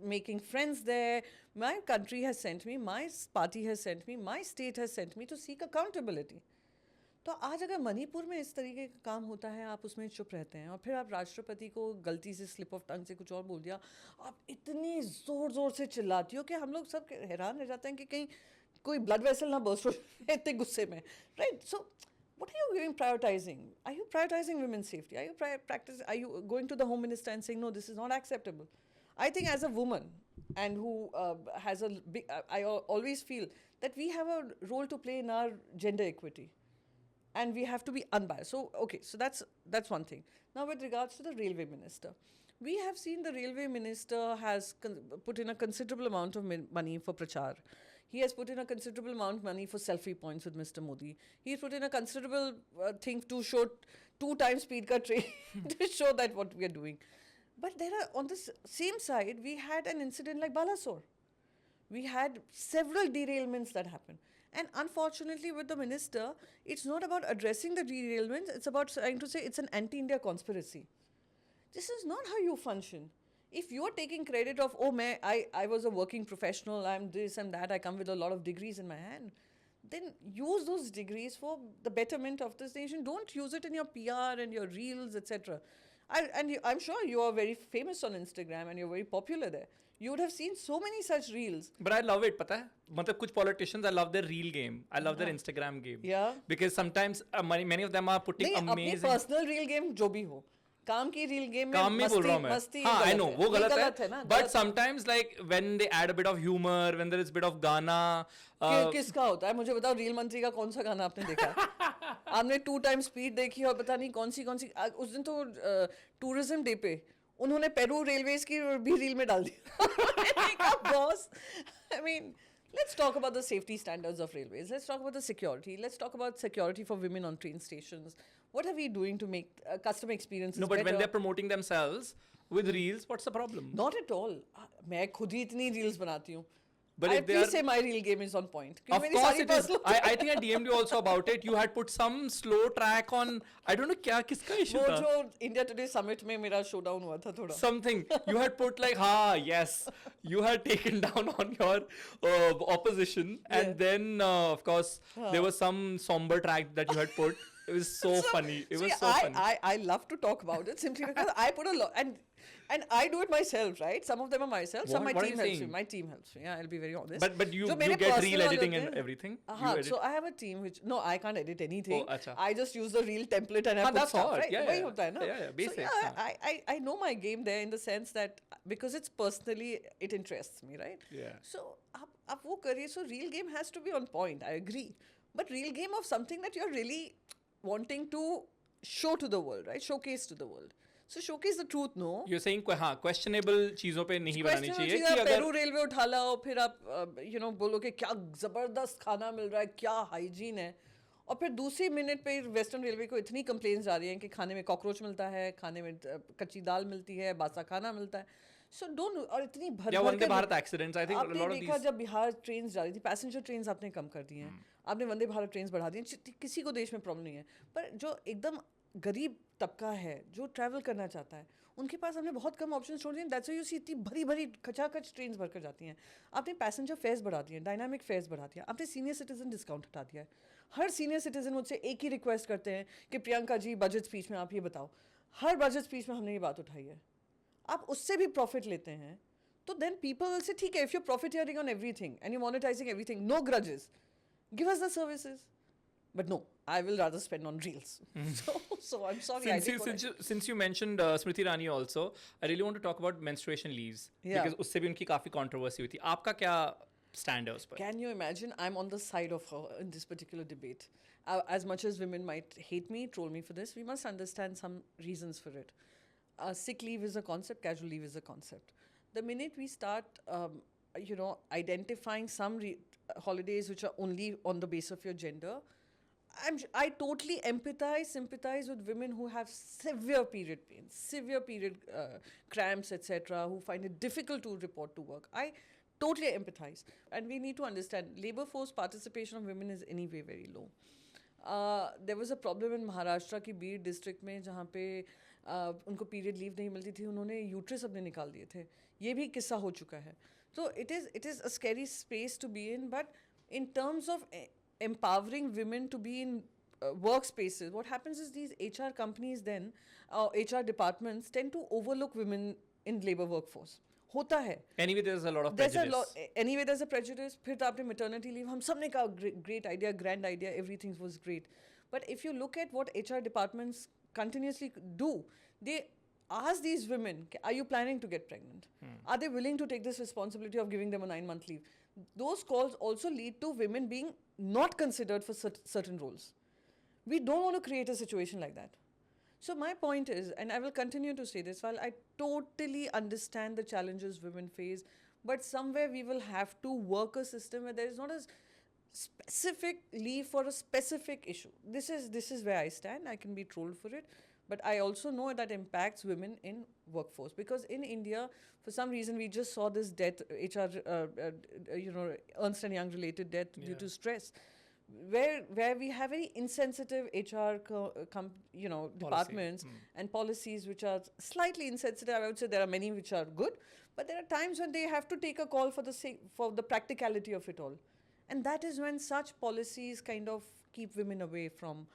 making friends there. My country has sent me, my party has sent me, my state has sent me to seek accountability. तो आज अगर मणिपुर में इस तरीके का काम होता है, आप उसमें चुप रहते हैं और फिर आप राष्ट्रपति को गलती से स्लिप ऑफ टंग से कुछ और बोल दिया, आप इतनी ज़ोर से चिल्लाती हो कि हम लोग सब हैरान रह जाते हैं कि कहीं कोई ब्लड वेसल ना बर्स्ट हो जाए इतने गुस्से में, right? So what are you doing prioritizing? Are you prioritizing women's safety? Are you going to the Home Minister and saying, no, this is not acceptable? I think as a woman and who has a big, I always feel that we have a role to play in our gender equity. And we have to be unbiased. So, okay, so that's one thing. Now, with regards to the railway minister, we have seen the railway minister has put in a considerable amount of money for Prachar. He has put in a considerable amount of money for selfie points with Mr. Modi. He's put in a considerable thing to show 2 times speed cut train to show that what we are doing. But there are, on the same side, we had an incident like Balasore. We had several derailments that happened. And unfortunately, with the minister, it's not about addressing the derailments, it's about trying to say it's an anti-India conspiracy. This is not how you function. If you're taking credit of, oh, I was a working professional, I'm this and that, I come with a lot of degrees in my hand, then use those degrees for the betterment of this nation. Don't use it in your PR and your reels, etc. I'm sure you are very famous on Instagram and you're very popular there. You would have seen so many such reels. But I love it, pata hai? Matlab, kuch politicians, I love their reel game. I love their Instagram game. Yeah. Because sometimes many of them are putting amazing... अपनी personal reel game जो भी हो. काम की reel game में काम में बोल रहा हूँ मैं. हाँ, I know, वो गलत है ना. But sometimes like when they add a bit of humor, when there is a bit of गाना. किसका होता है? मुझे बताओ, रेल मंत्री का कौन सा गाना आपने देखा है? आपने 2 times स्पीड देखी और पता नहीं कौन सी उस दिन तो टूरिज्म डे पे उन्होंने पेरू रेलवेज की भी रील में डाल दिया. Boss, I mean, let's talk about the safety standards of railways. Let's talk about the security. Let's talk about security for women on train stations. What are we doing to make customer experiences better? No, but when they're promoting themselves with reels, what's the problem? Not at all. मैं खुद ही इतनी reels बनाती हूँ. But I if they please are, say my real game is on point. क्योंकि of मेरी course सारी it is. personal I think I DM'd you also about it. You had put some slow track on. I don't know क्या किसका issue वो था. जो India today summit में मेरा शोडाउन हुआ था थोड़ा. Something you had put like, yes, you had taken down on your opposition, and then of course there was some somber track that you had put. It was so funny. It See, was so funny. I love to talk about it simply because I put a lot and I do it myself, right? Some of them are myself, some my What are team you helps me. saying? My team helps me. Yeah, I'll be very honest. But you जो you मेरे get personal reel वाले editing होते and हैं, everything. You हाँ, edit. so I have a team which no, I can't edit anything. Oh, अच्छा. I just use the reel template and I हाँ, put that's stuff, all. right? Yeah, वही yeah. होता है ना. Yeah, So basics, yeah, हाँ. I know my game there in the sense that because it's personally it interests me, right? Yeah. So आप वो करिए. So real game has to be on point. I agree. But real game of something that you're really wanting to show to the world, right? Showcase to the world. So showcase the truth, no? You're saying हाँ questionable चीजों पे नहीं बनानी Question चाहिए होती कि है, अगर पेरू रेलवे उठा लाओ, फिर आप बोलो कि क्या जबरदस्त खाना मिल रहा है, क्या हाइजीन है, और फिर दूसरी मिनट पे वेस्टर्न रेलवे को इतनी कंप्लेंट्स आ रही हैं कि खाने में कॉकरोच मिलता है, खाने में कच्ची दाल मिलती है, बासा खाना मिलता है. So don't. और इतनी भर या भर वंदे के Bharat accidents I think a आपने lot of देखा these जब बिहार ट्रेन जा रही थी, पैसेंजर ट्रेन आपने कम कर दी हैं, आपने वंदे भारत ट्रेन बढ़ा दी हैं. किसी को देश में प्रॉब्लम नहीं है, पर जो एकदम गरीब तबका है जो ट्रैवल करना चाहता है, उनके पास हमने बहुत कम ऑप्शन छोड़ दिए. दैट्स व्हाई यू सी इतनी भरी भरी खचाखच ट्रेन भरकर जाती हैं. आपने पैसेंजर फेयर्स बढ़ा दिए, डायनामिक फेयर्स बढ़ा दिया, आपने सीनियर सिटीजन डिस्काउंट हटा दिया है. हर सीनियर सिटीजन मुझसे एक ही रिक्वेस्ट करते हैं कि प्रियंका जी बजट स्पीच में आप ये बताओ. हर बजट स्पीच में हमने ये बात उठाई है. आप उससे भी प्रॉफिट लेते हैं तो देन पीपल विल से ठीक है, if you profiteering on everything and you monetizing everything, no grudges, give us the services. But no, I will rather spend on reels. So I'm sorry. I did what I- since you mentioned Smriti Irani also, I really want to talk about menstruation leaves Yeah. because उससे भी उनकी काफी controversy हुई थी. आपका क्या stand है उस पर? Can you imagine? I'm on the side of her in this particular debate. As much as women might hate me, troll me for this, we must understand some reasons for it. Sick leave is a concept, casual leave is a concept. The minute we start, identifying some holidays which are only on the base of your gender, I totally empathize, sympathize with women who have severe period pains, severe period cramps, etc., who find it difficult to report to work. I totally empathize. And we need to understand, labor force participation of women is anyway very low. There was a problem in Maharashtra की Beed district में जहाँ पे उनको period leave नहीं मिलती थी, उन्होंने uterus अपने निकाल दिए थे. ये भी किस्सा हो चुका है. So it is a scary space to be in, but in terms of empowering women to be in workspaces, what happens is these HR companies then, HR departments tend to overlook women in labor workforce. होता है. Anyway, there's a lot of There's prejudice. Anyway, there's a prejudice. फिर तो आपने maternity leave, हम सब ने कहा great idea, grand idea, everything was great. But if you look at what HR departments continuously do, they ask these women, are you planning to get pregnant? Are they willing to take this responsibility of giving them a 9-month leave? Those calls also lead to women being not considered for certain roles. We don't want to create a situation like that. So my point is, and I will continue to say this, while I totally understand the challenges women face, but somewhere we will have to work a system where there is not a specific leave for a specific issue. This is where I stand. I can be trolled for it, but I also know that impacts women in workforce, because in India, for some reason, we just saw this death, HR, Ernst & Young related death due to stress, where we have very insensitive HR departments and policies which are slightly insensitive. I would say there are many which are good, but there are times when they have to take a call for the practicality of it all. And that is when such policies kind of keep women away from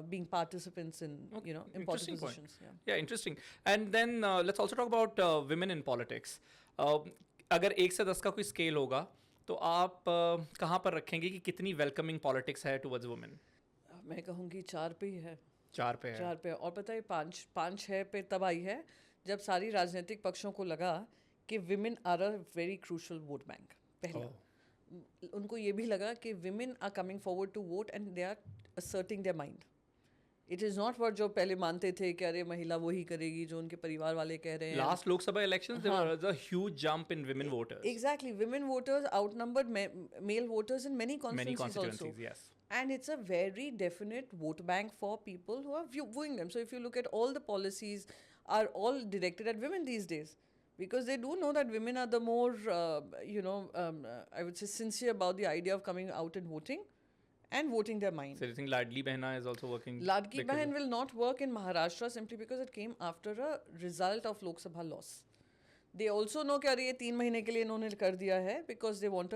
being participants in, important Interesting point. positions. Yeah, interesting. And then let's also talk about women in politics. अगर 1 से 10 का कोई scale होगा तो आप कहाँ पर रखेंगे कि कितनी वेलकमिंग पॉलिटिक्स है टुवर्ड्स वुमेन? मैं कहूँगी 4 पे ही है. 4 पे है. 4 पे. और पता है 5-6 पे तब आई है जब सारी राजनीतिक पक्षों को लगा कि women are a very crucial vote bank. पहला. उनको ये भी लगा कि women are coming forward to vote and they are asserting their mind. It is not what जो पहले मानते थे कि अरे महिला वही करेगी जो उनके परिवार वाले कह रहे हैं. Last Lok Sabha elections, there was a huge jump in women voters. Exactly. Women voters outnumbered male voters in many Many constituencies also. constituencies, yes. And it's a very definite vote bank for people who are viewing them. So if you look at all the policies are all directed at women these days. because they do know that women are the more, I would say, sincere about the idea of coming out and voting their mind. So do you think Ladli Behna is also working? Ladki because Bahan of- will not work in Maharashtra simply because it came after a result of Lok Sabha loss. They also know कि अरे ये 3 महीने के लिए इन्होंने कर दिया है because they want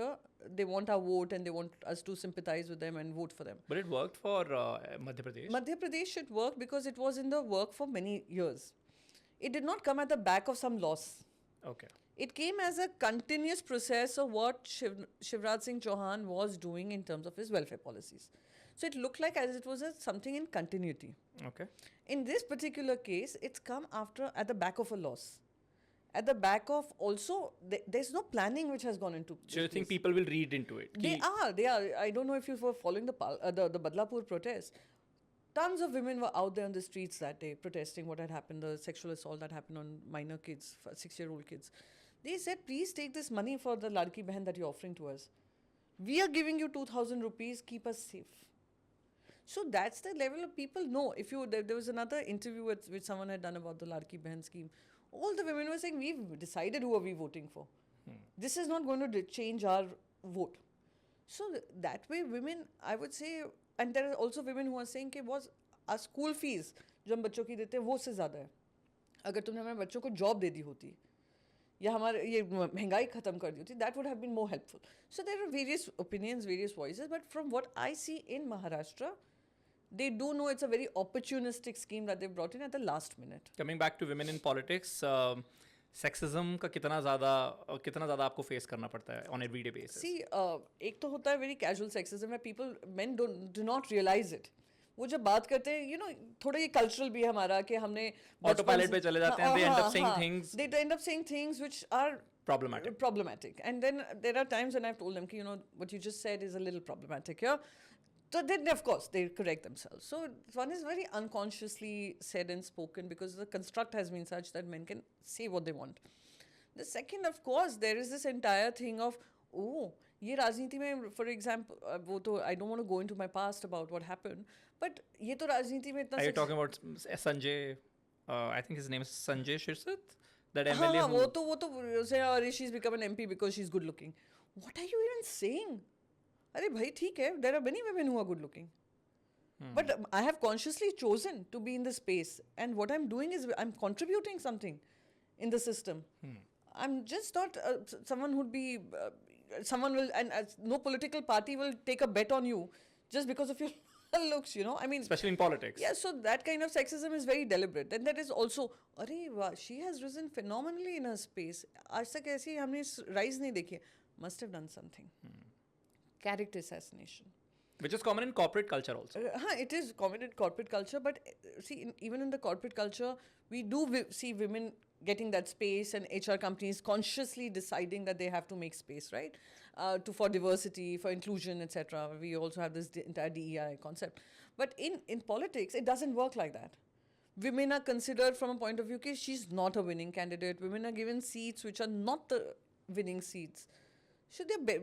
our vote and they want us to sympathize with them and vote for them. But it worked for Madhya Pradesh. Madhya Pradesh should work because it was in the work for many years. It did not come at the back of some loss. Okay. It came as a continuous process of what Shivraj Singh Chauhan was doing in terms of his welfare policies. So it looked like as it was something in continuity. Okay. In this particular case, it's come at the back of a loss. At the back of also, there's no planning which has gone into. So you think people will read into it? They are. I don't know if you were following the Badlapur protest. Tons of women were out there on the streets that day protesting what had happened, the sexual assault that happened on minor kids, 6-year-old kids. They said, please take this money for the Ladki Behan that you're offering to us. We are giving you 2,000 rupees, keep us safe. So that's the level of people know. There was another interview which someone had done about the Ladki Behan scheme. All the women were saying, we've decided who are we voting for. This is not going to change our vote. So that way women, I would say, and there are also women who are saying कि was our school fees जो हम बच्चों की देते हैं वो से ज़्यादा है. अगर तुमने हमारे बच्चों को जॉब दे दी होती या हमारे ये महंगाई ख़त्म कर दी होती, that would have been more helpful. So there are various opinions, various voices, but from what I see in Maharashtra, they do know it's a very opportunistic scheme that they brought in at the last minute. Coming back to women in politics, sexism का कितना ज़्यादा आपको face करना पड़ता है on everyday basis? See, एक तो होता है very casual sexism where men do not realize it. वो जब बात करते हैं, थोड़ा ये cultural भी है हमारा कि हमने Autopilot पे चले जाते हैं, they end up saying things. They end up saying things which are problematic. And then there are times when I've told them, what you just said is a little problematic, yeah? So then, of course, they correct themselves. So one is very unconsciously said and spoken because the construct has been such that men can say what they want. The second, of course, there is this entire thing of, ये राजनीति में, for example, I don't want to go into my past about what happened, but ये तो राजनीति में इतना. Are you talking about Sanjay? I think his name is Sanjay Shirsat, that MLA. हाँ, वो तो say she's become an MP because she's good looking. What are you even saying? अरे भाई ठीक है, there are many women who are good looking. But I have consciously chosen to be in this space, and what I'm doing is I'm contributing something in the system. I'm just not someone who'd be, someone will, and no political party will take a bet on you just because of your looks, I mean. Especially in politics. Yeah, so that kind of sexism is very deliberate. And that is also, she has risen phenomenally in her space. आज तक ऐसी हमने rise नहीं देखी. Must have done something. Character assassination. Which is common in corporate culture also. It is common in corporate culture, but see, even in the corporate culture, we do see women getting that space and HR companies consciously deciding that they have to make space, right? For diversity, for inclusion, etc. We also have this entire DEI concept. But in politics, it doesn't work like that. Women are considered from a point of view that she's not a winning candidate. Women are given seats which are not the winning seats. Should there be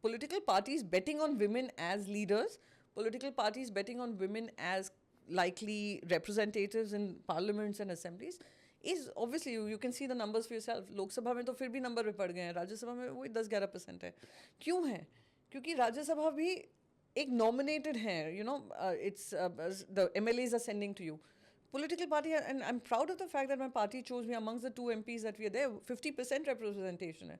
political parties betting on women as leaders, political parties betting on women as likely representatives in parliaments and assemblies? Is obviously you can see the numbers for yourself. Lok Sabha में तो फिर भी number पे पड़ गए हैं, राज्य सभा में वही 10-11% है. क्यों है? क्योंकि राज्य सभा भी एक nominated है, it's the MLAs are sending to you. Political party, and I'm proud of the fact that my party chose me amongst the 2 MPs that we are there. 50% representation hai.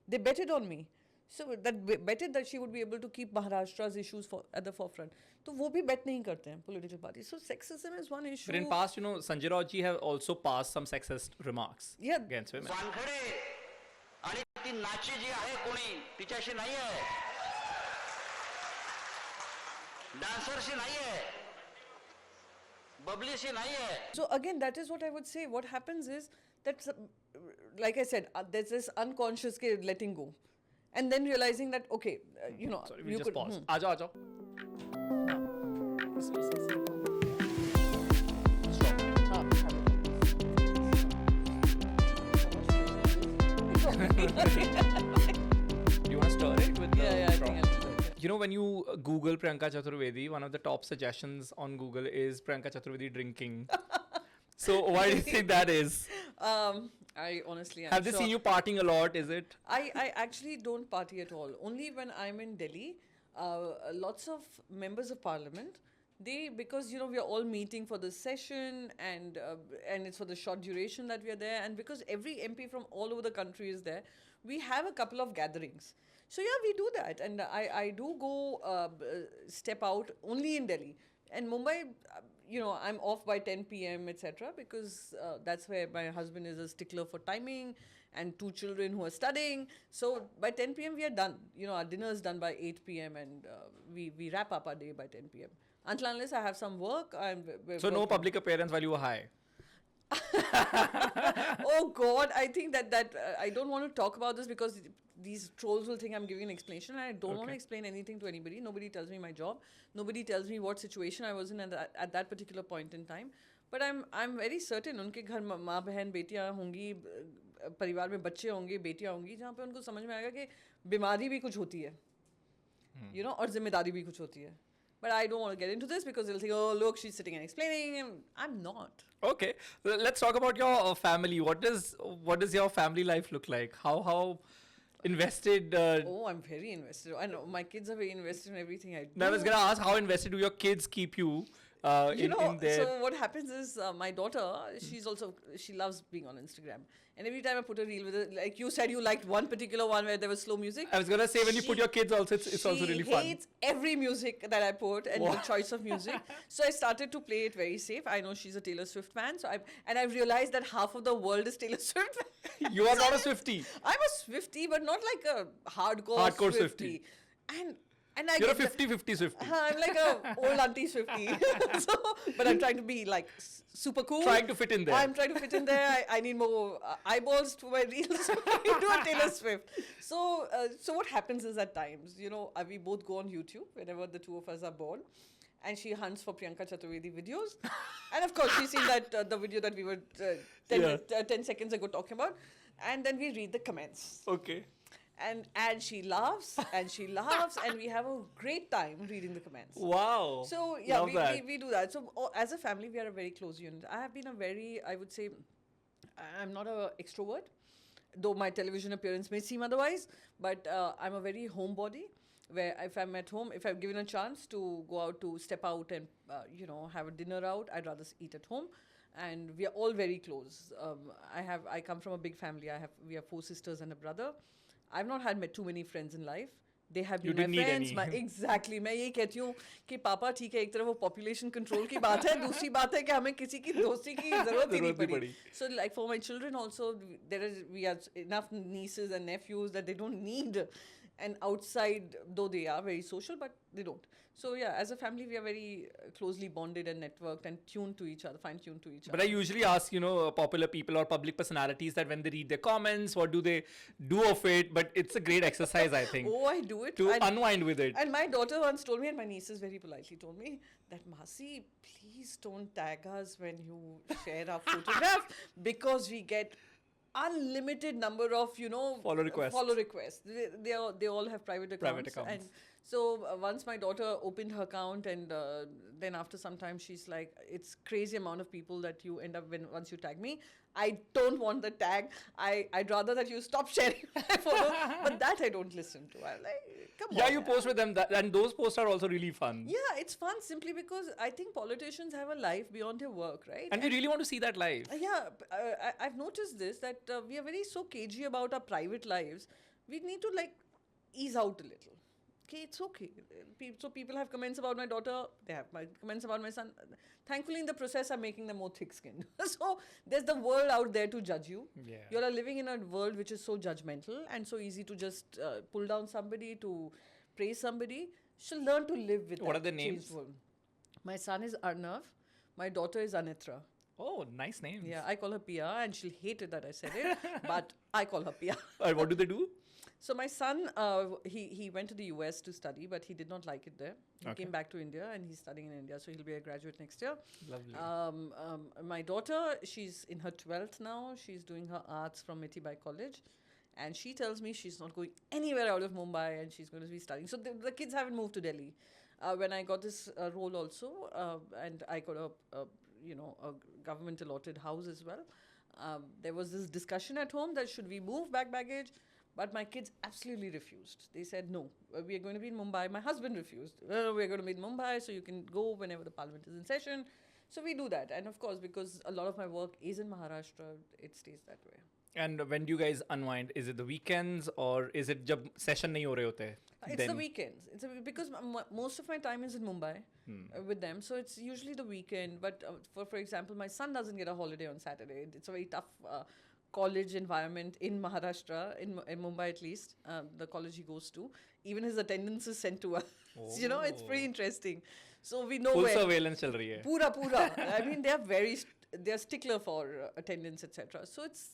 They betted on me. So that betted that she would be able to keep Maharashtra's issues at the forefront. तो वो भी bet नहीं करते हैं political parties. So sexism is one issue. But in past, Sanjay Raut ji have also passed some sexist remarks against women. Wankhede आणि ती नाची जी आहे कोणी तिच्याशी नाही आहे, डान्सरशी नाही आहे, बबलीशी नाही आहे. So again, that is what I would say. What happens is that, like I said, there's this unconscious letting go. And then realizing that, okay, Sorry, we'll just pause. Aajao. Do you want to stir it with the I think I'll do that. When you Google Priyanka Chaturvedi, one of the top suggestions on Google is Priyanka Chaturvedi drinking. So why do you think that is? I honestly am Have they sure. seen you partying a lot? Is it? I actually don't party at all. Only when I'm in Delhi, lots of members of parliament, they, because we are all meeting for the session, and it's for the short duration that we are there, and because every MP from all over the country is there, we have a couple of gatherings. So yeah, we do that, and I do go step out only in Delhi. And Mumbai, I'm off by 10 p.m., etc., because that's where my husband is a stickler for timing, and two children who are studying. So by 10 p.m., we are done. Our dinner is done by 8 p.m., and we wrap up our day by 10 p.m. Until unless I have some work, we're So no working. public appearance while you were high. Oh God, I think that I don't want to talk about this because these trolls will think I'm giving an explanation, and I don't want to Okay. explain anything to anybody. Nobody tells me my job. Nobody tells me what situation I was in at that particular point in time. But I'm very certain उनके घर माँ बहन बेटियाँ होंगी, परिवार में बच्चे होंगे, बेटियाँ होंगी, जहाँ पे उनको समझ में आएगा कि बीमारी भी कुछ होती है, और जिम्मेदारी भी कुछ होती है. But I don't want to get into this because they'll think, oh, look, she's sitting and explaining. And I'm not. Okay, let's talk about your family. What does your family life look like? How invested? Oh, I'm very invested. I know my kids are very invested in everything I do. I was gonna ask, how invested do your kids keep you in their? So what happens is my daughter, she loves being on Instagram. And every time I put a reel with it, like you said, you liked one particular one where there was slow music. I was gonna say, when you put She- your kids also, it's also really She fun. hates every music that I put and the choice of music. So I started to play it very safe. I know she's a Taylor Swift fan, so I've realized that half of the world is Taylor Swift. You are not a Swiftie. I'm a Swiftie, but not like a hardcore Hardcore Swiftie. And I You're a get the- 50-50 Swiftie. I'm like a old auntie Swiftie. So, but I'm trying to be like super cool. Trying to fit in there. I'm trying to fit in there. I need more eyeballs to my reels. So I do a Taylor Swift. So what happens is at times, we both go on YouTube whenever the two of us are bored. And she hunts for Priyanka Chaturvedi videos. And of course, she's seen that the video that we were 10 seconds ago talking about. And then we read the comments. Okay. And she laughs and she laughs and we have a great time reading the comments. Wow. So yeah, Love that. we do that. So as a family, we are a very close unit. I have been I would say, I'm not a extrovert, though my television appearance may seem otherwise. But I'm a very homebody, where if I'm at home, if I'm given a chance to go out, to step out and have a dinner out, I'd rather eat at home. And we are all very close. I come from a big family. We have 4 sisters and a brother. I've not had too many friends in life. They have You been didn't my need friends. any. Exactly. मैं यही कहती हूँ कि पापा ठीक है, एक तरफ वो population control की बात है, दूसरी बात है कि हमें किसी की दोस्ती की जरूरत ही नहीं पड़ी. So like for my children also, we have enough nieces and nephews that they don't need an outside, though they are very social, but they don't. So yeah, as a family, we are very closely bonded and networked and tuned to each other, fine-tuned to each But other. I usually ask, popular people or public personalities that when they read their comments, what do they do of it? But it's a great exercise, I think, Oh, I do it. to And- unwind with it. And my daughter once told me, and my nieces very politely told me, that Masi, please don't tag us when you share our photograph because we get unlimited number of Follow requests. Follow requests. They all have private accounts. Private accounts. And so once my daughter opened her account, and then after some time she's like, it's crazy amount of people that you end up once you tag me. I don't want the tag. I'd rather that you stop sharing my photo. But that I don't listen to. I'm like, come Yeah, on. you man. post with them, and those posts are also really fun. Yeah, it's fun simply because I think politicians have a life beyond their work, right? And we really want to see that live. Yeah, I've noticed this, that we are very so cagey about our private lives. We need to ease out a little. Okay, it's okay. So people have comments about my daughter. They have my comments about my son. Thankfully, in the process, I'm making them more thick-skinned. So there's the world out there to judge you. Yeah. You're living in a world which is so judgmental and so easy to just pull down somebody, to praise somebody. She'll learn to live with What that are the changed names? world. My son is Arnav. My daughter is Anitra. Oh, nice names. Yeah, I call her Pia, and she'll hate it that I said it, but I call her Pia. What do they do? So my son, he went to the US to study, but he did not like it there. He Okay. came back to India, and he's studying in India, so he'll be a graduate next year. Lovely. My daughter, she's in her 12th now. She's doing her arts from Mitibai College. And she tells me she's not going anywhere out of Mumbai, and she's going to be studying. So the kids haven't moved to Delhi. When I got this role also, and I got a government allotted house as well. There was this discussion at home that should we move baggage, but my kids absolutely refused. They said no, we are going to be in Mumbai. My husband refused. We are going to be in Mumbai, so you can go whenever the parliament is in session. So we do that, and of course, because a lot of my work is in Maharashtra, it stays that way. And when do you guys unwind? Is it the weekends or is it जब session नहीं हो रहे होते? It's the weekends. Because most of my time is in Mumbai with them, so it's usually the weekend. But for example, my son doesn't get a holiday on Saturday. It's a very tough college environment in Maharashtra, in Mumbai at least, the college he goes to. Even his attendance is sent to us. You know, it's pretty interesting. So we know Full where. surveillance चल रही है. Pura. I mean, they're stickler for attendance, etc. So it's,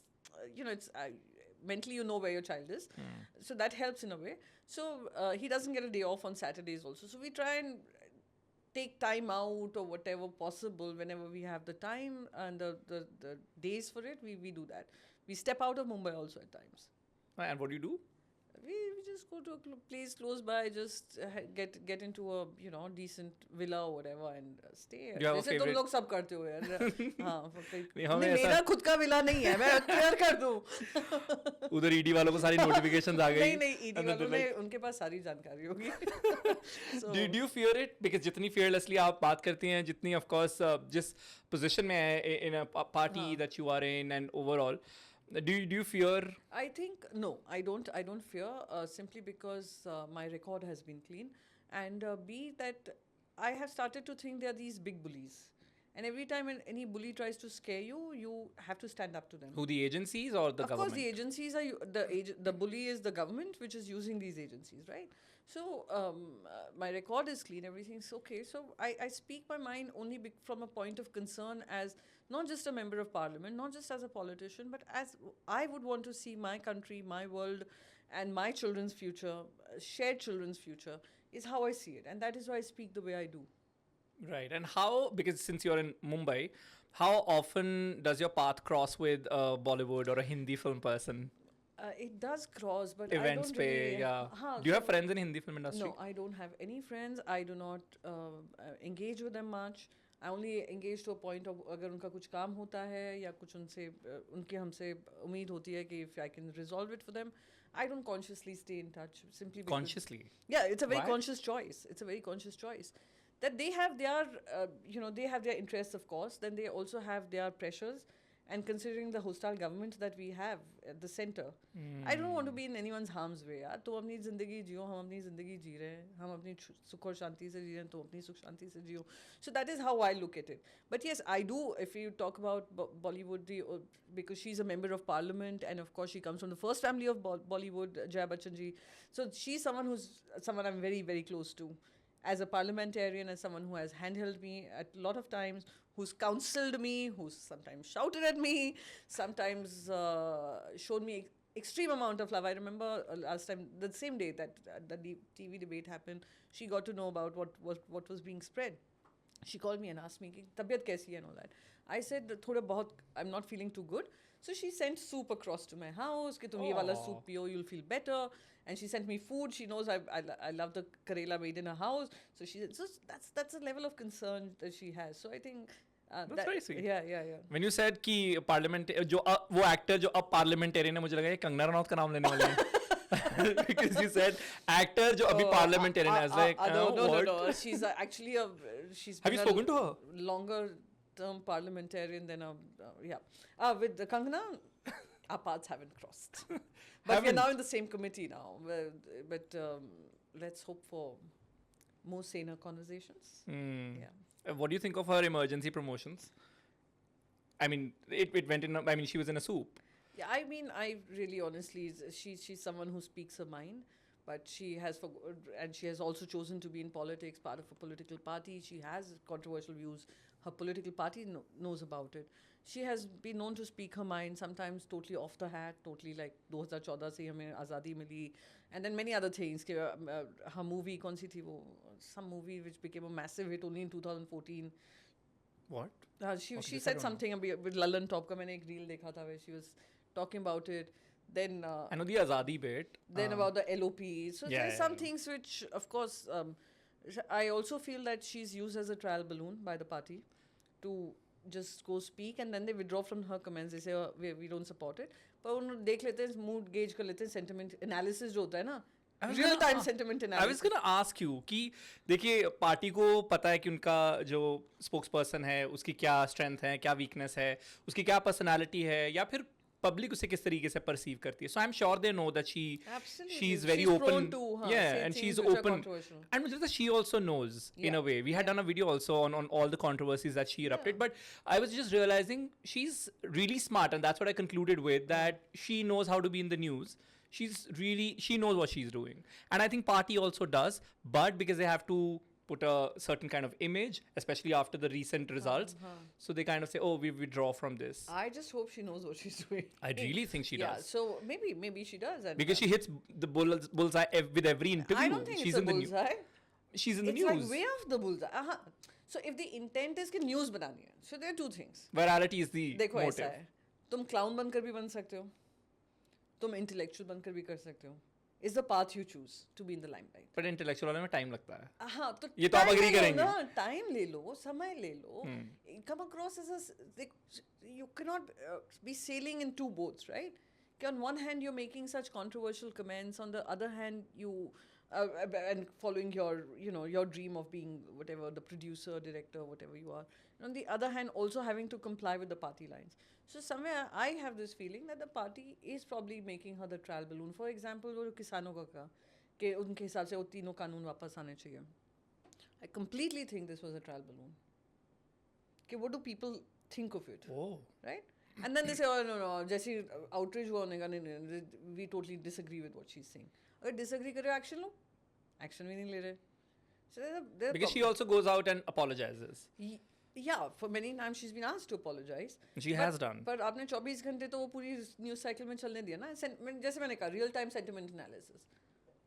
it's mentally you know where your child is. So that helps in a way. So he doesn't get a day off on Saturdays also. So we try and take time out or whatever possible whenever we have the time and the days for it, we do that. We step out of Mumbai also at times. And what do you do? We just go to a place close by, just get into a decent villa or whatever and stay. You have a जैसे तुम favorite- लोग सब करते हो यार. हाँ, नहीं, हमें नहीं, ऐसा- मेरा खुद का विला नहीं है, मैं क्लियर कर दूं. उधर ईडी वालों को सारी notifications आ गई. नहीं, ईडी And then वालों they're ने like, उनके पास सारी जानकारी होगी. So, do you fear it? Because जितनी fearlessly आप बात करती हैं, जितनी of course जिस position में है in a party that you are in and overall, do you fear? I think no, I don't fear simply because my record has been clean, and B, that I have started to think there are these big bullies, and every time any bully tries to scare you, you have to stand up to them. Who, the agencies or the Of government? course, the agencies are the bully is the government, which is using these agencies, right? So my record is clean, everything's okay. So I speak my mind only from a point of concern as not just a member of parliament, not just as a politician, but as I would want to see my country, my world, and my children's future, shared children's future, is how I see it, and that is why I speak the way I do. Right. And how, because since you're in Mumbai, how often does your path cross with a Bollywood or a Hindi film person? It does cross, but Events I don't really... पे, yeah. हाँ, Do you have so- friends in Hindi film industry? No, I don't have any friends. I do not engage with them much. I only engage to a point of अगर उनका कुछ काम होता है या कुछ उनकी हमसे उम्मीद होती है कि if I can resolve it for them, I don't consciously stay in touch simply because... Consciously? Yeah, it's a very Why? conscious choice. It's a very conscious choice. That they have their, they have their interests, of course. Then they also have their pressures. And considering the hostile government that we have at the center, I don't want to be in anyone's harm's way. यार तुम अपनी जिंदगी जियो, हम अपनी जिंदगी जी रहे हैं, हम अपनी सुख और शांति से जी रहे हैं, तुम अपनी सुख शांति से जियो. So that is how I look at it. But yes, I do. If you talk about Bollywood, because she's a member of parliament, and of course she comes from the first family of Bollywood, Jaya Bachchan ji. So she's someone I'm very, very close to. As a parliamentarian, as someone who has handheld me at a lot of times, who's counselled me, who's sometimes shouted at me, sometimes shown me extreme amount of love. I remember last time, the same day that the TV debate happened, she got to know about what was being spread. She called me and asked me, "Tabiyat kaisi hai?" and all that. I said, "Thoda bahut, I'm not feeling too good." So she sent soup across to my house. Ki tum ye wala soup piyo, you'll feel better. And she sent me food. She knows I love the Karela made in her house. So she said, so that's a level of concern that she has. So I think That's very sweet. Yeah. When you said कि parliament जो वो actor जो अब parliamentarian है, मुझे लगा ये कंगना रनौत का नाम लेने वाले हैं. Because you said actor जो अभी parliamentarian है. I was like, what? No. She's actually she's. Have you spoken to her? Longer term parliamentarian than with the Kangana, our paths haven't crossed. But we're now in the same committee now. But let's hope for more saner conversations. Yeah. What do you think of her emergency promotions? I mean, it went in. I mean, she was in a soup. Yeah, I mean, I really honestly, she's someone who speaks her mind, but she has also chosen to be in politics, part of a political party. She has controversial views. Her political party knows about it. She has been known to speak her mind, sometimes totally off the hat, totally like 2014 se hame azadi mili, and then many other things. Her movie, kaun si thi wo, some movie which became a massive hit only in 2014. What? She said something with Lalan Top ka maine ek reel dekha tha where she was talking about it. Then I know the Azadi bit. Then about the LOP. So there's some yeah. things which, of course, I also feel that she's used as a trial balloon by the party to just go speak and then they withdraw from her comments. They say we don't support it. पर उन्होंने देख लेते हैं, mood gauge कर लेते हैं, sentiment analysis जो होता है ना, real time sentiment I was analysis. gonna ask you कि देखिए पार्टी को पता है कि उनका जो स्पोक्स पर्सन है उसकी क्या स्ट्रेंथ है, क्या वीकनेस है, उसकी क्या पर्सनालिटी है, या फिर पब्लिक उसे किस तरीके से परसीव करती है. So I'm sure they know that Absolutely. she's very She's open, prone to, yeah, say and things she's which are open, controversial. and मुझे लगता है she also knows in a way. We had done a video also on all the controversies that she erupted, but I was just realizing she's really smart, and that's what I concluded with, that she knows how to be in the news. She knows what she's doing, and I think party also does, but because they have to put a certain kind of image, especially after the recent results, so they kind of say, oh, we withdraw from this. I just hope she knows what she's doing. I really think she Yeah, does. so maybe she does. And Because she hits the bullseye with every interview. I don't think she's it's a in the news. bullseye. She's in the It's news. like way off the bullseye. So if the intent is कि news बनानी है, so there are two things. Virality is the देखो ऐसा motive. है, तुम clown बनकर भी बन सकते हो, तुम intellectual बनकर भी कर सकते हो. Is the path you choose to be in the limelight. But intellectual वाले में time लगता है. हाँ तो ये तो आप time agree ले लो करेंगे. ना, time ले लो, समय ले लो. Come across as you cannot be sailing in two boats, right? कि on one hand you're making such controversial comments, on the other hand you and following your dream of being whatever, the producer, director, whatever you are. And on the other hand, also having to comply with the party lines. So somewhere I have this feeling that the party is probably making her the trial balloon. For example, वो किसानों का कहा कि उनके हिसाब से वो तीनों कानून वापस आने चाहिए. I completely think this was a trial balloon. कि what do people think of it? Oh. Right? And then they say, oh no, जैसे outrage हुआ होने का नहीं, we totally disagree with what she's saying. अगर disagree करे action लो, action भी नहीं ले रहे. So there are Because she also goes out and apologizes. Yeah, for many times she's been asked to apologize. She has done. पर आपने 24 घंटे तो वो पूरी न्यूज़ साइकिल में चलने दिया ना. जैसे मैंने कहा, रियल टाइम सेंटिमेंट एनालिसिस.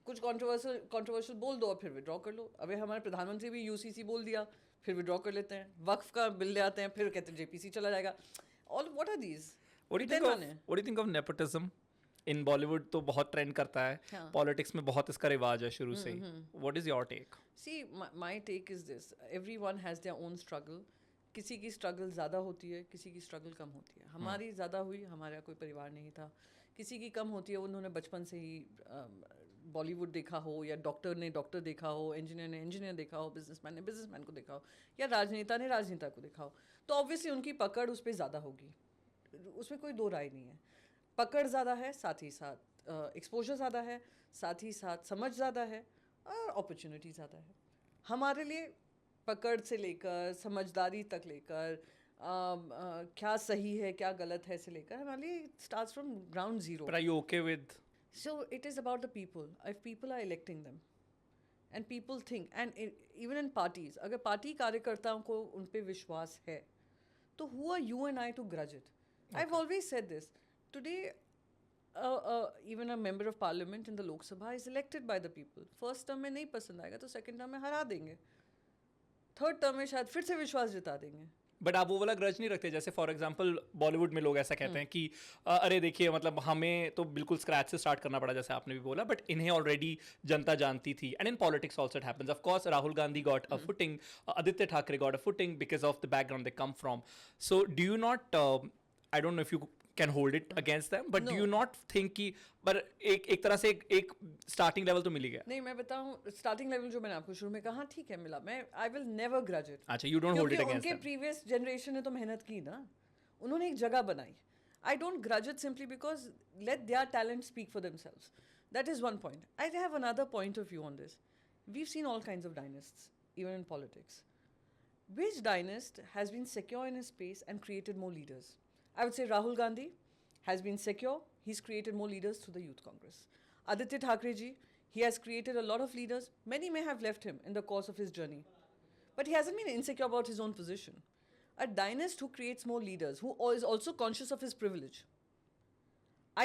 कुछ कंट्रोवर्शियल बोल दो और फिर विड्रॉ कर लो. अबे हमारे प्रधानमंत्री भी यूसीसी बोल दिया, फिर विड्रॉ कर लेते हैं. वक्फ का बिल ले आते हैं, फिर कहते हैं जेपीसी चला जाएगा. All what are these? What do you think of nepotism? In Bollywood तो बहुत ट्रेंड करता है. हाँ. Politics में बहुत इसका रिवाज है शुरू से ही. What is your take? See, my take is this. Everyone has their own struggle. किसी की स्ट्रगल ज़्यादा होती है, किसी की स्ट्रगल कम होती है. हमारी ज़्यादा हुई, हमारा कोई परिवार नहीं था. किसी की कम होती है, उन्होंने बचपन से ही बॉलीवुड देखा हो, या डॉक्टर ने डॉक्टर देखा हो, इंजीनियर ने इंजीनियर देखा हो, बिजनेसमैन ने बिजनेसमैन को देखा हो, या राजनेता ने राजनेता को देखा हो. तो ऑब्वियसली उनकी पकड़ उस पर ज़्यादा होगी, उसमें कोई दो राय नहीं है. पकड़ ज़्यादा है, साथ ही साथ एक्सपोजर ज़्यादा है, साथ ही साथ समझ ज़्यादा है, और अपॉर्चुनिटी ज़्यादा है. हमारे लिए पकड़ से लेकर समझदारी तक लेकर क्या सही है क्या गलत है से लेकर हमारे लिए starts from ground zero. But are you okay with? So it is about the people. If people are electing them and people think, and even in parties, अगर पार्टी कार्यकर्ताओं को उन पे विश्वास है, तो who are you and I to grudge it? I've always said this. Today, even a member of parliament in the Lok Sabha is elected by the people. First term में नहीं पसंद आएगा तो second term में हरा देंगे. Third term में शायद फिर से विश्वास जिता देंगे. बट आप वो वाला ग्रज नहीं रखते. जैसे फॉर एग्जांपल बॉलीवुड में लोग ऐसा कहते हैं कि अरे देखिए मतलब हमें तो बिल्कुल स्क्रैच से स्टार्ट करना पड़ा, जैसे आपने भी बोला, बट इन्हें ऑलरेडी जनता जानती थी. And in politics also it happens. Of course Rahul Gandhi got a footing, Aditya Thackeray got a footing because of the background they come from. So do you not, I don't know if you can hold it against them, but do you not think कि पर एक तरह से एक starting level तो मिल ही गया. नहीं, मैं बताऊं, स्टार्टिंग लेवल जो मैंने आपको शुरू में कहा, ठीक है मिला. मैं I will never grudge it. अच्छा, यू डोंट होल्ड इट क्योंकि अगेंस्ट उनके देम. प्रीवियस जनरेशन ने तो मेहनत की ना, उन्होंने एक जगह बनाई. I don't grudge it simply because let their talent speak for themselves. That is one point. I have another point of view on this. We've seen all kinds of dynasts even in politics. Which dynast has been secure in his space and created more leaders? I would say Rahul Gandhi has been secure. He's created more leaders through the Youth Congress. Aditya Thackeray ji, he has created a lot of leaders. Many may have left him in the course of his journey. But he hasn't been insecure about his own position. A dynast who creates more leaders, who is also conscious of his privilege,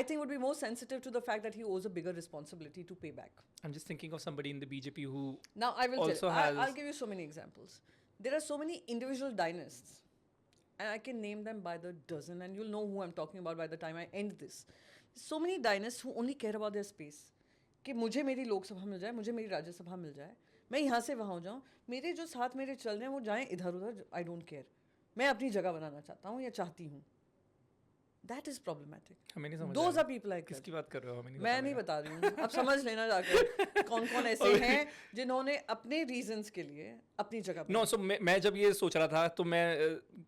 I think would be more sensitive to the fact that he owes a bigger responsibility to pay back. I'm just thinking of somebody in the BJP who Now I will also tell. has. I'll give you so many examples. There are so many individual dynasts, and I can name them by the dozen, and you'll know who I'm talking about by the time I end this. So many dynasts who only care about their space. कि मुझे मेरी लोकसभा मिल जाए, मुझे मेरी राज्यसभा मिल जाए, मैं यहाँ से वहाँ हो जाऊँ, मेरे जो साथ मेरे चल रहे हैं वो जाएँ इधर उधर, I don't care. मैं अपनी जगह बनाना चाहता हूँ या चाहती हूँ, दैट इज प्रॉब्लमेटिक. हमें नहीं समझ those uh are people like किसकी बात कर रहे हो? हमें नहीं मैं पता नहीं लगा। बता रही हूँ, आप समझ लेना जाकर कौन कौन ऐसे हैं जिन्होंने अपने रीजंस के लिए अपनी जगह नो सो मैं जब ये सोच रहा था तो मैं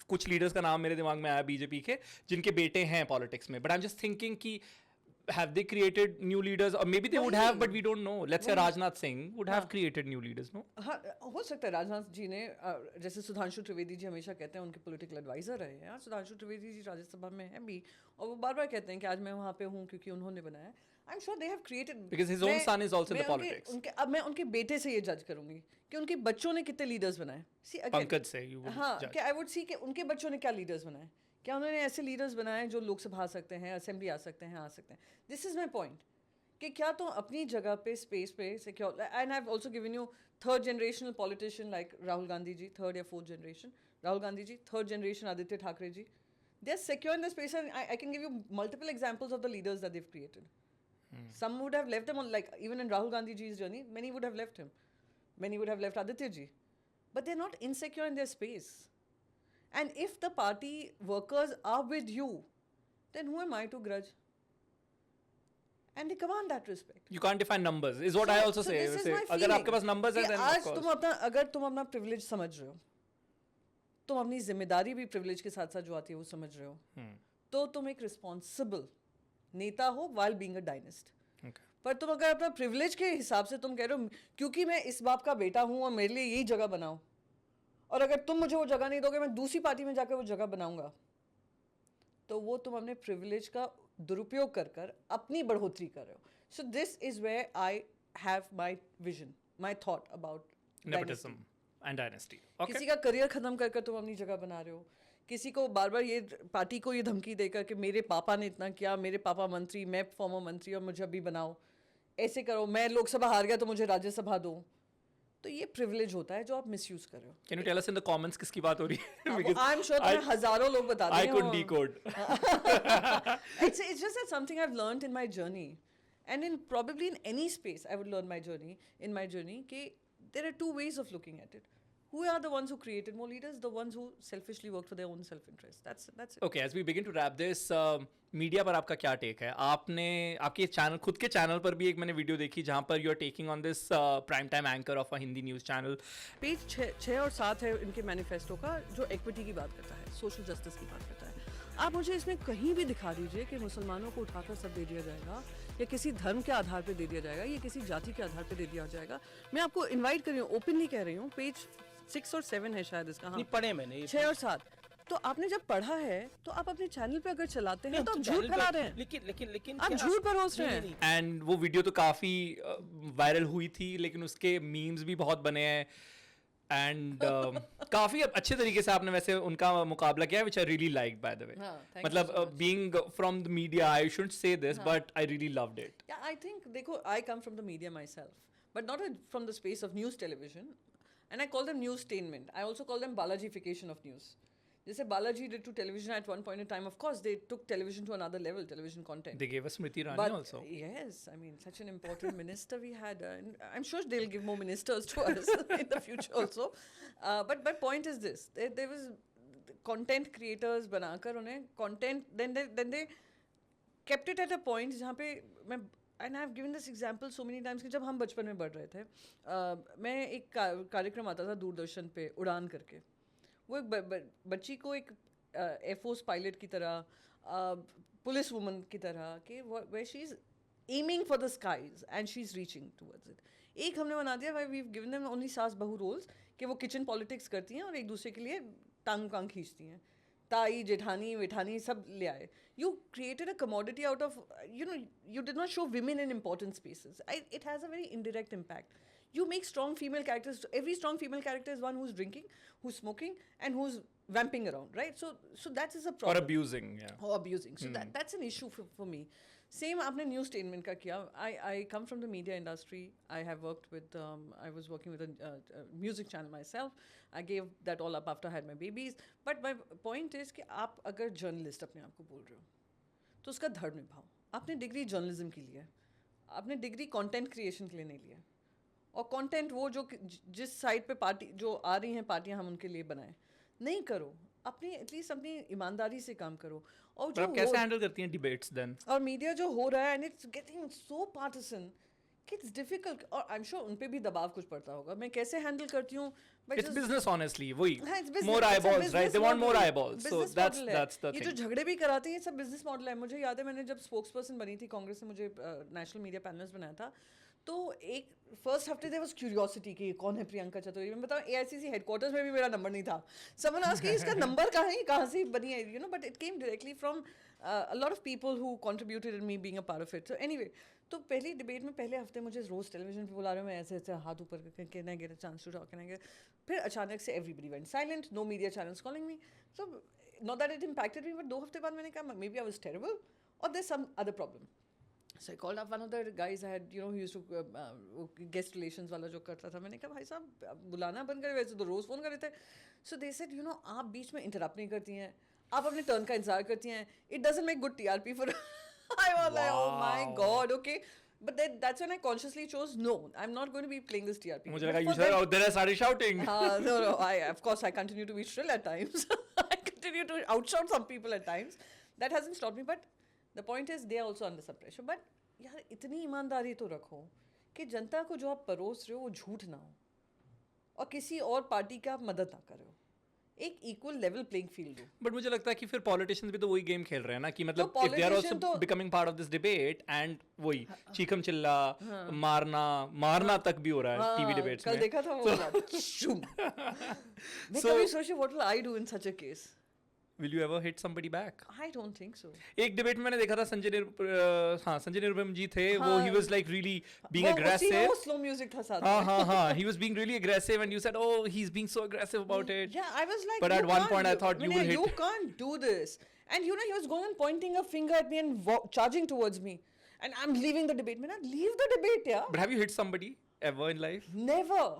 कुछ लीडर्स का नाम मेरे दिमाग में आया बीजेपी के जिनके बेटे हैं पॉलिटिक्स में, but I am just thinking कि have they created new leaders or maybe they would have but we don't know. Let's say Rajnath Singh would have created new leaders, no? हाँ, हो सकता है राजनाथ जी ने जैसे सुधांशु त्रिवेदी जी हमेशा कहते हैं उनके पॉलिटिकल एडवाइजर रहे हैं. सुधांशु त्रिवेदी जी राज्यसभा में हैं भी और वो बार बार कहते हैं कि आज मैं वहाँ पे हूँ क्योंकि उन्होंने बनाया. आई am sure they have created, Because his own son is also in the politics. अब मैं उनके बेटे से ये जज करूंगी कि उनके बच्चों ने कितने लीडर्स बनाए. सी Pankaj से you would हाँ, judge. कि आई वुड सी कि उनके बच्चों ने क्या लीडर्स बनाए. क्या उन्होंने ऐसे लीडर्स बनाए जो लोकसभा आ सकते हैं, असेंबली आ सकते हैं, आ सकते हैं. दिस इज माई पॉइंट कि क्या तो अपनी जगह पे स्पेस पे secure. And I have also given you third generational politician like Rahul Gandhi ji, third या fourth generation Rahul Gandhi ji, third generation Aaditya Thackeray ji. They are secure in the space and I can give you multiple examples of the leaders that they have created. Some would have left him on, like even in Rahul Gandhi ji's journey, many would have left him. Many would have left Aditya ji. But they're not insecure in their space. And if the party workers are with you, then who am I to grudge? And they command that respect. You can't define numbers is what I also say. This is वैसे, my अगर feeling आपके पास numbers हैं कि then आज of course. तुम अपना, अगर तुम अपना privilege समझ रहे हो, तुम अपनी जिम्मेदारी भी privilege के साथ साथ जो आती है वो समझ रहे हो, तो तुम एक responsible नेता हो while being a dynast. Okay. पर तुम अगर अपना प्रिविलेज के हिसाब से तुम कह रहे हो क्योंकि मैं इस बाप का बेटा हूँ और मेरे लिए यही जगह बनाओ, और अगर तुम मुझे वो जगह नहीं दोगे मैं दूसरी पार्टी में जाकर वो जगह बनाऊंगा, तो वो तुम अपने प्रिविलेज का दुरुपयोग कर कर अपनी बढ़ोतरी कर रहे हो. So this is where I have my vision, my thought about Nepotism and dynasty. Okay. किसी का करियर खत्म कर कर तुम अपनी जगह बना रहे हो, किसी को बार बार ये पार्टी को ये धमकी देकर कि मेरे पापा ने इतना किया, मेरे पापा मंत्री, मैं फॉर्मर मंत्री और मुझे अभी बनाओ, ऐसे करो, मैं लोकसभा हार गया तो मुझे राज्यसभा दो. तो ये प्रिविलेज होता है जो आप मिसयूज कर रहे हो. Can you tell us in the comments किसकी बात हो रही है? Because आई एम श्योर तुम्हें हजारों लोग बता I देंगे. couldn't decode. It's just that something I've learned in my journey, and in probably in any space I would learn in my journey कि there are two ways of looking at it. Who are the ones who created more leaders? The ones who selfishly worked for their own self-interest. That's it. Okay, as we begin to wrap this, media पर आपका क्या take है? आपने आपके channel, खुद के channel पर भी एक मैंने वीडियो देखी जहाँ पर you are taking on this prime time anchor of a Hindi news channel. Page 6 और 7 है इनके मैनिफेस्टो का, जो इक्विटी की बात करता है, सोशल जस्टिस की बात करता है. आप मुझे इसमें कहीं भी दिखा दीजिए कि मुसलमानों को उठाकर सब दे दिया जाएगा, या किसी धर्म के आधार पर दे दिया जाएगा, या किसी जाति के आधार पर दे दिया जाएगा. मैं आपको इन्वाइट कर रही हूँ, ओपनली कह रही हूँ, पेज 6 और 7 है शायद इसका. हाँ, पढ़े मैंने 6 और 7. तो आपने जब पढ़ा है तो आप अपने चैनल पे अगर चलाते हैं तो आप झूठ फैला रहे हैं, लेकिन आप झूठ परोस रहे हैं. एंड वो वीडियो तो काफ़ी वायरल हुई थी, लेकिन उसके मीम्स भी बहुत बने हैं एंड काफ़ी अच्छे तरीके से आपने वैसे उनका मुकाबला किया, which I really like by the way. हाँ, thank you मतलब so much. Being from the media I shouldn't say this but I really loved it. Yeah, I think देखो, I come from the media myself, but not from the space of news television, and I call them newstainment. I also call them Balajification of news. जैसे Balaji did to television at one point in time. Of course, they took television to another level, television content. They gave us Smriti Irani But also. yes, I mean, such an important minister we had, and I'm sure they'll give more ministers to us in the future also. But point is this: there was content creators बनाकर उन्हें content, then they kept it at a point जहाँ पे मैं, and I've given this example so many times कि जब हम बचपन में बढ़ रहे थे, मैं एक कार्यक्रम आता था दूरदर्शन पे, उड़ान करके. वो एक बच्ची को एक एयरफोर्स पायलट की तरह, पुलिस वुमन की तरह कि where she is aiming for the skies and she's reaching towards it. एक हमने बना दिया, we've given them only सास बहू रोल्स कि वो किचन पॉलिटिक्स करती हैं और एक दूसरे के लिए टांग कांग खींचती हैं, ताई जेठानी वेठानी सब ले आए. You created a commodity out of, you did not show women in important spaces. It has a very indirect impact. You make strong female characters. Every strong female character is one who's drinking, who's smoking, and who's vamping around, right? So that is a problem. Or abusing, yeah. Or abusing. So that's an issue for me. Same आपने newstainment का किया. I come from the media industry. I have worked with, I was working with a music channel myself. I gave that all up after I had my babies. But my point is कि आप अगर journalist अपने आप को बोल रहे हो, तो उसका धर्म निभाओ. आपने डिग्री जर्नलिज्म की लिया है, आपने डिग्री कंटेंट क्रिएशन के लिए नहीं लिया. और कंटेंट वो जो जिस साइड पे पार्टी जो आ रही हैं पार्टियां हम उनके लिए बनाएं, नहीं करो. अपनी एटलीस्ट अपनी ईमानदारी से काम करो. और पर आप कैसे हैंडल करती हैं डिबेट्स देन? और मीडिया जो हो रहा है and it's getting so partition कि इट्स डिफिकल्ट. और आई एम श्योर उन पे भी दबाव कुछ पड़ता होगा. मैं कैसे हैंडल करती हूँ? It's business, honestly. वही. हाँ, it's business. More It's a eyeballs, business right? They want more model. eyeballs. So Business that's model है. that's the ये thing. जो झगड़े भी कराते हैं ये सब बिजनेस मॉडल है. मुझे याद है मैंने जब स्पोक्स पर्सन बनी थी कांग्रेस ने मुझे नेशनल मीडिया पैनलिस्ट बनाया था, तो एक फर्स्ट हफ्ते देयर वाज क्यूरियोसिटी कि कौन है प्रियंका चतुर्वेदी. मैं बताऊं एआईसीसी हेडक्वार्टर्स में भी मेरा नंबर नहीं था. समवन आस्क्ड कि इसका नंबर कहाँ है, कहाँ से बनी है, you know. But it came directly from a lot of people who contributed in me being a part of it. So anyway, तो पहली डिबेट में पहले हफ्ते मुझे रोज टेलीविजन पे बुला रहे हो, मैं ऐसे ऐसे हाथ ऊपर करके can I get a chance to talk, can I get. फिर अचानक से everybody went silent, no media channels calling me. So not that it impacted me, but 2 हफ्ते बाद मैंने कहा maybe I was terrible और there some other problem. So I called up one of the guys I had, you know, who used to guest relations वाला जो करता था. मैंने कहा भाई साहब आप बुलाना बंद करें, वैसे तो रोज़ फ़ोन कर रहे थे. So they said, you know, आप बीच में इंटरप्ट नहीं करती हैं, आप अपने टर्न का इंतजार करती हैं. It doesn't make good TRP for. I was like, oh my god, okay. But then that's when I consciously chose no. I'm not going to be playing this TRP. मुझे लगा you said out there started shouting. No. Of course I continue to be shrill at times. I continue to outshout some people at times. That hasn't stopped me. But the point is they are also under some pressure. But यार इतनी ईमानदारी तो रखो कि जनता को जो आप परोस रहे हो वो झूठ ना हो और किसी और पार्टी का आप मदद ना करो. एक इक्वल लेवल प्लेइंग फील्ड हो. बट मुझे लगता है कि फिर पॉलिटिशियंस भी तो वही गेम खेल रहे हैं ना कि मतलब तो if they are also politician becoming part of this debate and वही चीखम चिल्ला मारना तक भी हो रहा है टीवी डिबेट्स कल में. देखा था वो शुम. मैं कभी सोची what will I do in such a case. Will you ever hit somebody back? I don't think so. एक डिबेट में मैंने देखा था संजय निरुपम जी थे, वो he was like really being aggressive. वो स्लो म्यूजिक था साथ में. हाँ, he was being really aggressive and you said, oh, he's being so aggressive about it. Yeah, I was like, But you at one can't point I do- thought you मैंने, will hit. You can't do this. And you know, he was going and pointing a finger at me and charging towards me. And I'm leaving the debate. Man, leave the debate, yeah. But have you hit somebody ever in life? Never.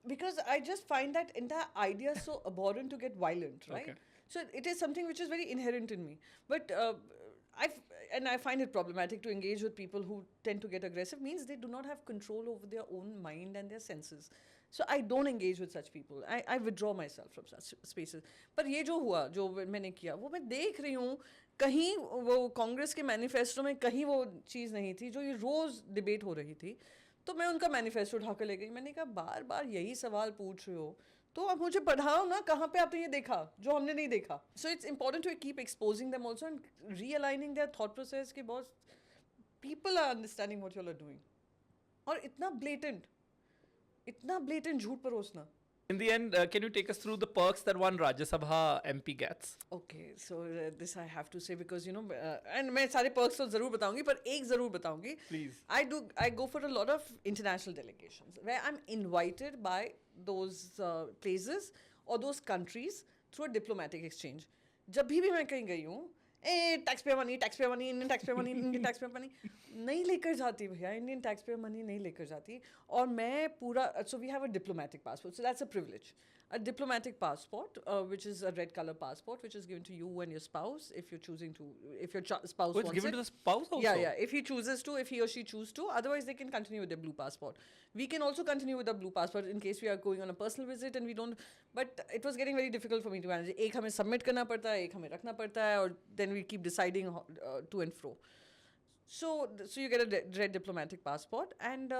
Because I just find that entire idea so abhorrent to get violent, right? Okay. So it is something which is very inherent in me. But I find it problematic to engage with people who tend to get aggressive. Means they do not have control over their own mind and their senses. So I don't engage with such people. I withdraw myself from such spaces. पर ये जो हुआ, जो मैंने किया, वो मैं देख रही हूँ कहीं वो कांग्रेस के मैनिफेस्टो में कहीं वो चीज़ नहीं थी जो ये रोज़ डिबेट हो रही थी. तो मैं उनका मैनिफेस्टो उठा कर ले गई. मैंने कहा बार बार यही सवाल पूछ रहे हो तो अब मुझे पढ़ाओ ना, कहाँ पे आपने ये देखा जो हमने नहीं देखा. So it's important to keep exposing them also and realigning their thought process कि बहुत people are understanding what you are doing. और इतना ब्लेटेंट झूठ परोसना. In the end, can you take us through the perks that one Rajya Sabha MP gets? Okay, so this I have to say because you know, and मैं सारे perks तो ज़रूर बताऊंगी पर एक ज़रूर बताऊंगी. Please. I go for a lot of international delegations where I'm invited by those places or those countries through a diplomatic exchange. जब भी मैं कहीं गई हूँ, टैक्स पे मनी, इंडियन टैक्स पे मनी नहीं लेकर जाती भैया. इंडियन टैक्स पे मनी नहीं लेकर जाती. और मैं पूरा, so we have a diplomatic passport, so that's a privilege. A diplomatic passport, which is a red color passport, which is given to you and your spouse if you're choosing to, if your spouse Oh, it's wants given it. to the spouse also? Yeah. If he chooses to, if he or she chooses to, otherwise they can continue with their blue passport. We can also continue with the blue passport in case we are going on a personal visit and we don't. But it was getting very difficult for me to manage. एक हमें submit करना पड़ता है, एक हमें रखना पड़ता है, और then we keep deciding to and fro. So you get a red diplomatic passport, and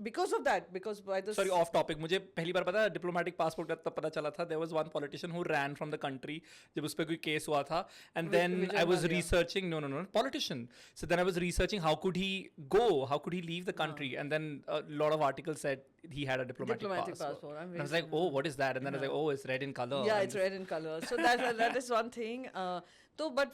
because of that, because by the Sorry, off topic. मुझे पहली बार पता डिप्लोमेटिक पासपोर्ट का तब पता चला था. There was one politician who ran from the country जब उस पर कोई केस हुआ था. And then Vijay I was Mallya. researching. No, politician. So then I was researching how could he go? How could he leave the country? And then a lot of articles said he had a diplomatic passport. I'm And I was very like, oh, what is that? And then I was like, oh, it's red in color. Yeah, And it's red in color. So that is one thing. But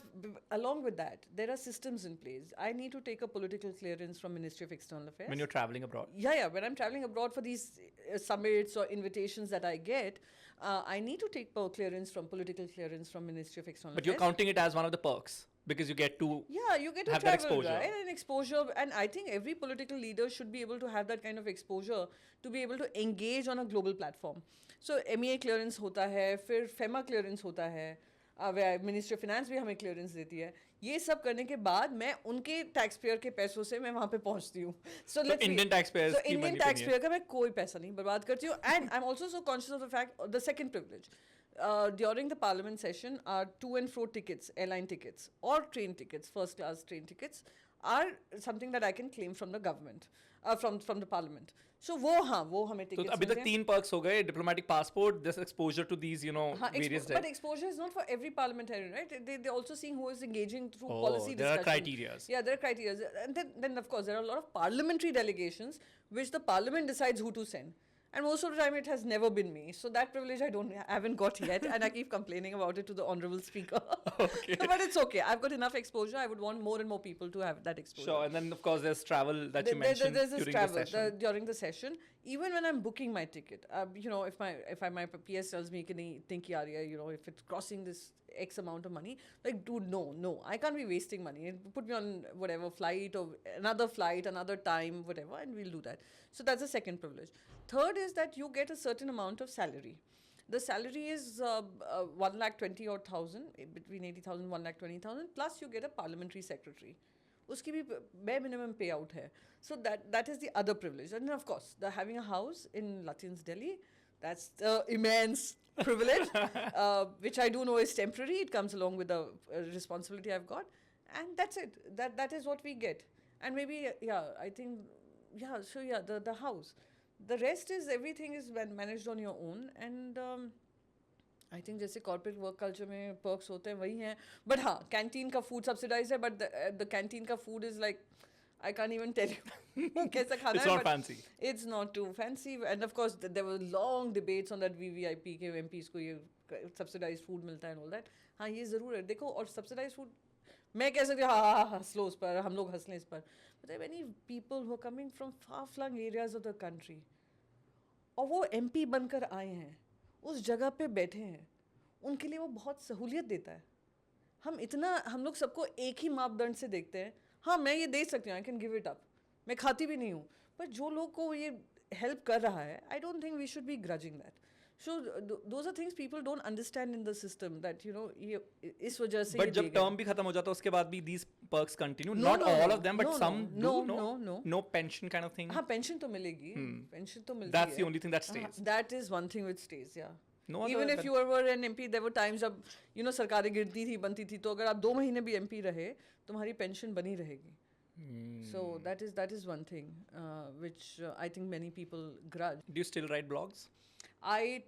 along with that, there are systems in place. I need to take a political clearance from Ministry of External Affairs. when you're traveling abroad. Yeah. When I'm traveling abroad for these summits or invitations that I get, I need to take clearance from political clearance from Ministry of External But you're Affairs. counting it as one of the perks because you get to. Yeah, you get to have that travel, exposure. right? And exposure, and I think every political leader should be able to have that kind of exposure to be able to engage on a global platform. So MEA clearance होता है, फिर FEMA clearance होता है, ministry of finance भी हमें clearance देती है. ये सब करने के बाद मैं उनके टैक्स पेयर के पैसों से मैं वहाँ पे पहुँचती हूँ. So Indian taxpayers की इंडियन money पे टैक्स नहीं है. पेयर का मैं कोई पैसा नहीं बर्बाद करती हूँ. And I am also so conscious of the fact, the second privilege, during the parliament session, our to and fro tickets, airline tickets or train tickets, first class train tickets, are something that I can claim from the government, from the parliament. So वो हमें तो tickets अभी तक मिलते हैं. 3 perks हो गए, diplomatic passport, this exposure to these, various But exposure is not for every parliamentarian, right? They're also seeing who is engaging through policy there are discussion. criterias. Yeah, there are criteria. And then, of course, there are a lot of parliamentary delegations which the parliament decides who to send. And most of the time, it has never been me. So that privilege haven't got yet. And I keep complaining about it to the honorable speaker. Okay. But it's okay. I've got enough exposure. I would want more and more people to have that exposure. Sure, and then of course there's travel that you mentioned There's this during travel the session. during the session. Even when I'm booking my ticket, if my PS tells me कि नहीं think yaa rahi hai, if it's crossing this X amount of money, like dude, no, I can't be wasting money. Put me on whatever flight or another flight, another time, whatever, and we'll do that. So that's the second privilege. Third is that you get a certain amount of salary. The salary is 1,20,000, between 80,000 1,20,000, plus you get a parliamentary secretary. उसकी भी bare minimum payout है. So that is the other privilege. And then of course, having a house in Lutyens, Delhi, that's the immense privilege, which I do know is temporary. It comes along with the responsibility I've got. And that's it. That is what we get. And maybe, the house. The rest is, everything is managed on your own. And I think जैसे corporate work culture में perks होते हैं वही हैं. But हाँ, canteen का food subsidized है, but the canteen का food is like, I can't even tell you कैसा खाना It's है. not fancy. It's not too fancy. And of course, there were long debates on that VVIP के MPs को ये subsidized food मिलता है and all that. हाँ, ये ज़रूर है. देखो, और subsidized food, मैं कह सकती हूँ हाँ हंस लो उस पर, हम लोग हंस लें इस पर. But there are many people who are coming from far-flung areas of the country. और वो MP बनकर आए हैं, उस जगह पे बैठे हैं, उनके लिए वो बहुत सहूलियत देता है. हम लोग सबको एक ही मापदंड से देखते हैं. हाँ, मैं ये दे सकती हूँ, आई कैन गिव इट अप, मैं खाती भी नहीं हूँ, पर जो लोग को ये हेल्प कर रहा है, I don't think we should be grudging that. So those are things people don't understand in the system, that ये इस वजह से. But जब term भी खत्म हो जाता है उसके बाद भी these perks continue. Not all of them, but some do. No pension kind of thing. हाँ, pension तो मिलेगी. Pension तो मिलती है. That's the only thing that stays. That is one thing which stays, yeah. No Even other if you were an MP, there were times जब सरकारें गिरती थी, बनती थी, तो अगर आप 2 महीने भी MP रहे, तुम्हारी pension बनी रहेगी. So that is one thing which I think many people grudge. Do you still write blogs? I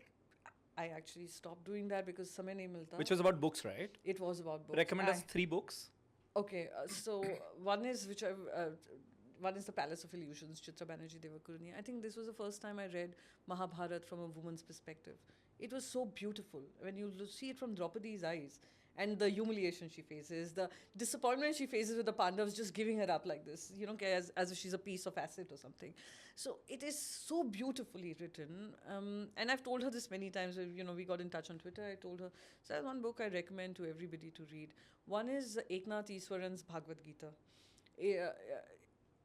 actually stopped doing that because समय नहीं मिलता. Which was about books, right? It was about books. Recommend us 3 books. Okay, so one is The Palace of Illusions, Chitra Banerjee Devakuruni. I think this was the first time I read Mahabharata from a woman's perspective. It was so beautiful when you see it from Draupadi's eyes, and the humiliation she faces, the disappointment she faces with the Pandavas just giving her up like this, as if she's a piece of acid or something. So it is so beautifully written. And I've told her this many times. We got in touch on Twitter. I told her, so there's one book I recommend to everybody to read. One is Eknath Easwaran's Bhagavad Gita.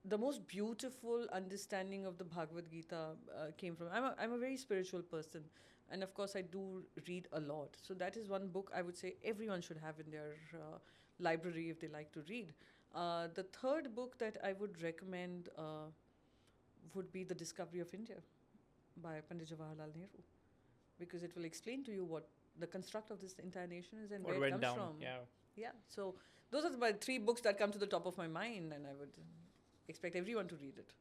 The most beautiful understanding of the Bhagavad Gita came from. I'm a very spiritual person. And of course, I do read a lot. So that is one book I would say everyone should have in their library if they like to read. The third book that I would recommend would be The Discovery of India by Pandit Jawaharlal Nehru, because it will explain to you what the construct of this entire nation is and What where it went comes down, from. yeah. So those are my 3 books that come to the top of my mind, and I would expect everyone to read it.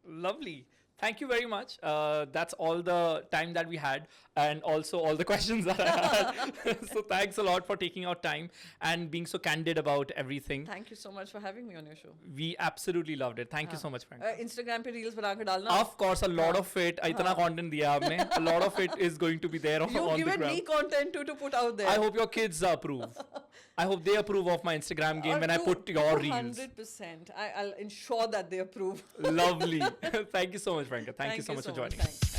Lovely. Thank you very much. That's all the time that we had, and also all the questions that I had. So thanks a lot for taking out time and being so candid about everything. Thank you so much for having me on your show. We absolutely loved it. Thank you so much, Frank. Instagram पे reels बना के डालना. Of course, a lot of it. इतना content दिया आपने. A lot of it is going to be there on the You've given ground. me content to put out there. I hope your kids approve. I hope they approve of my Instagram game when I put your reels. 100%. I'll ensure that they approve. Lovely. Thank you so much, Frank. Thank you so much for joining. Thanks.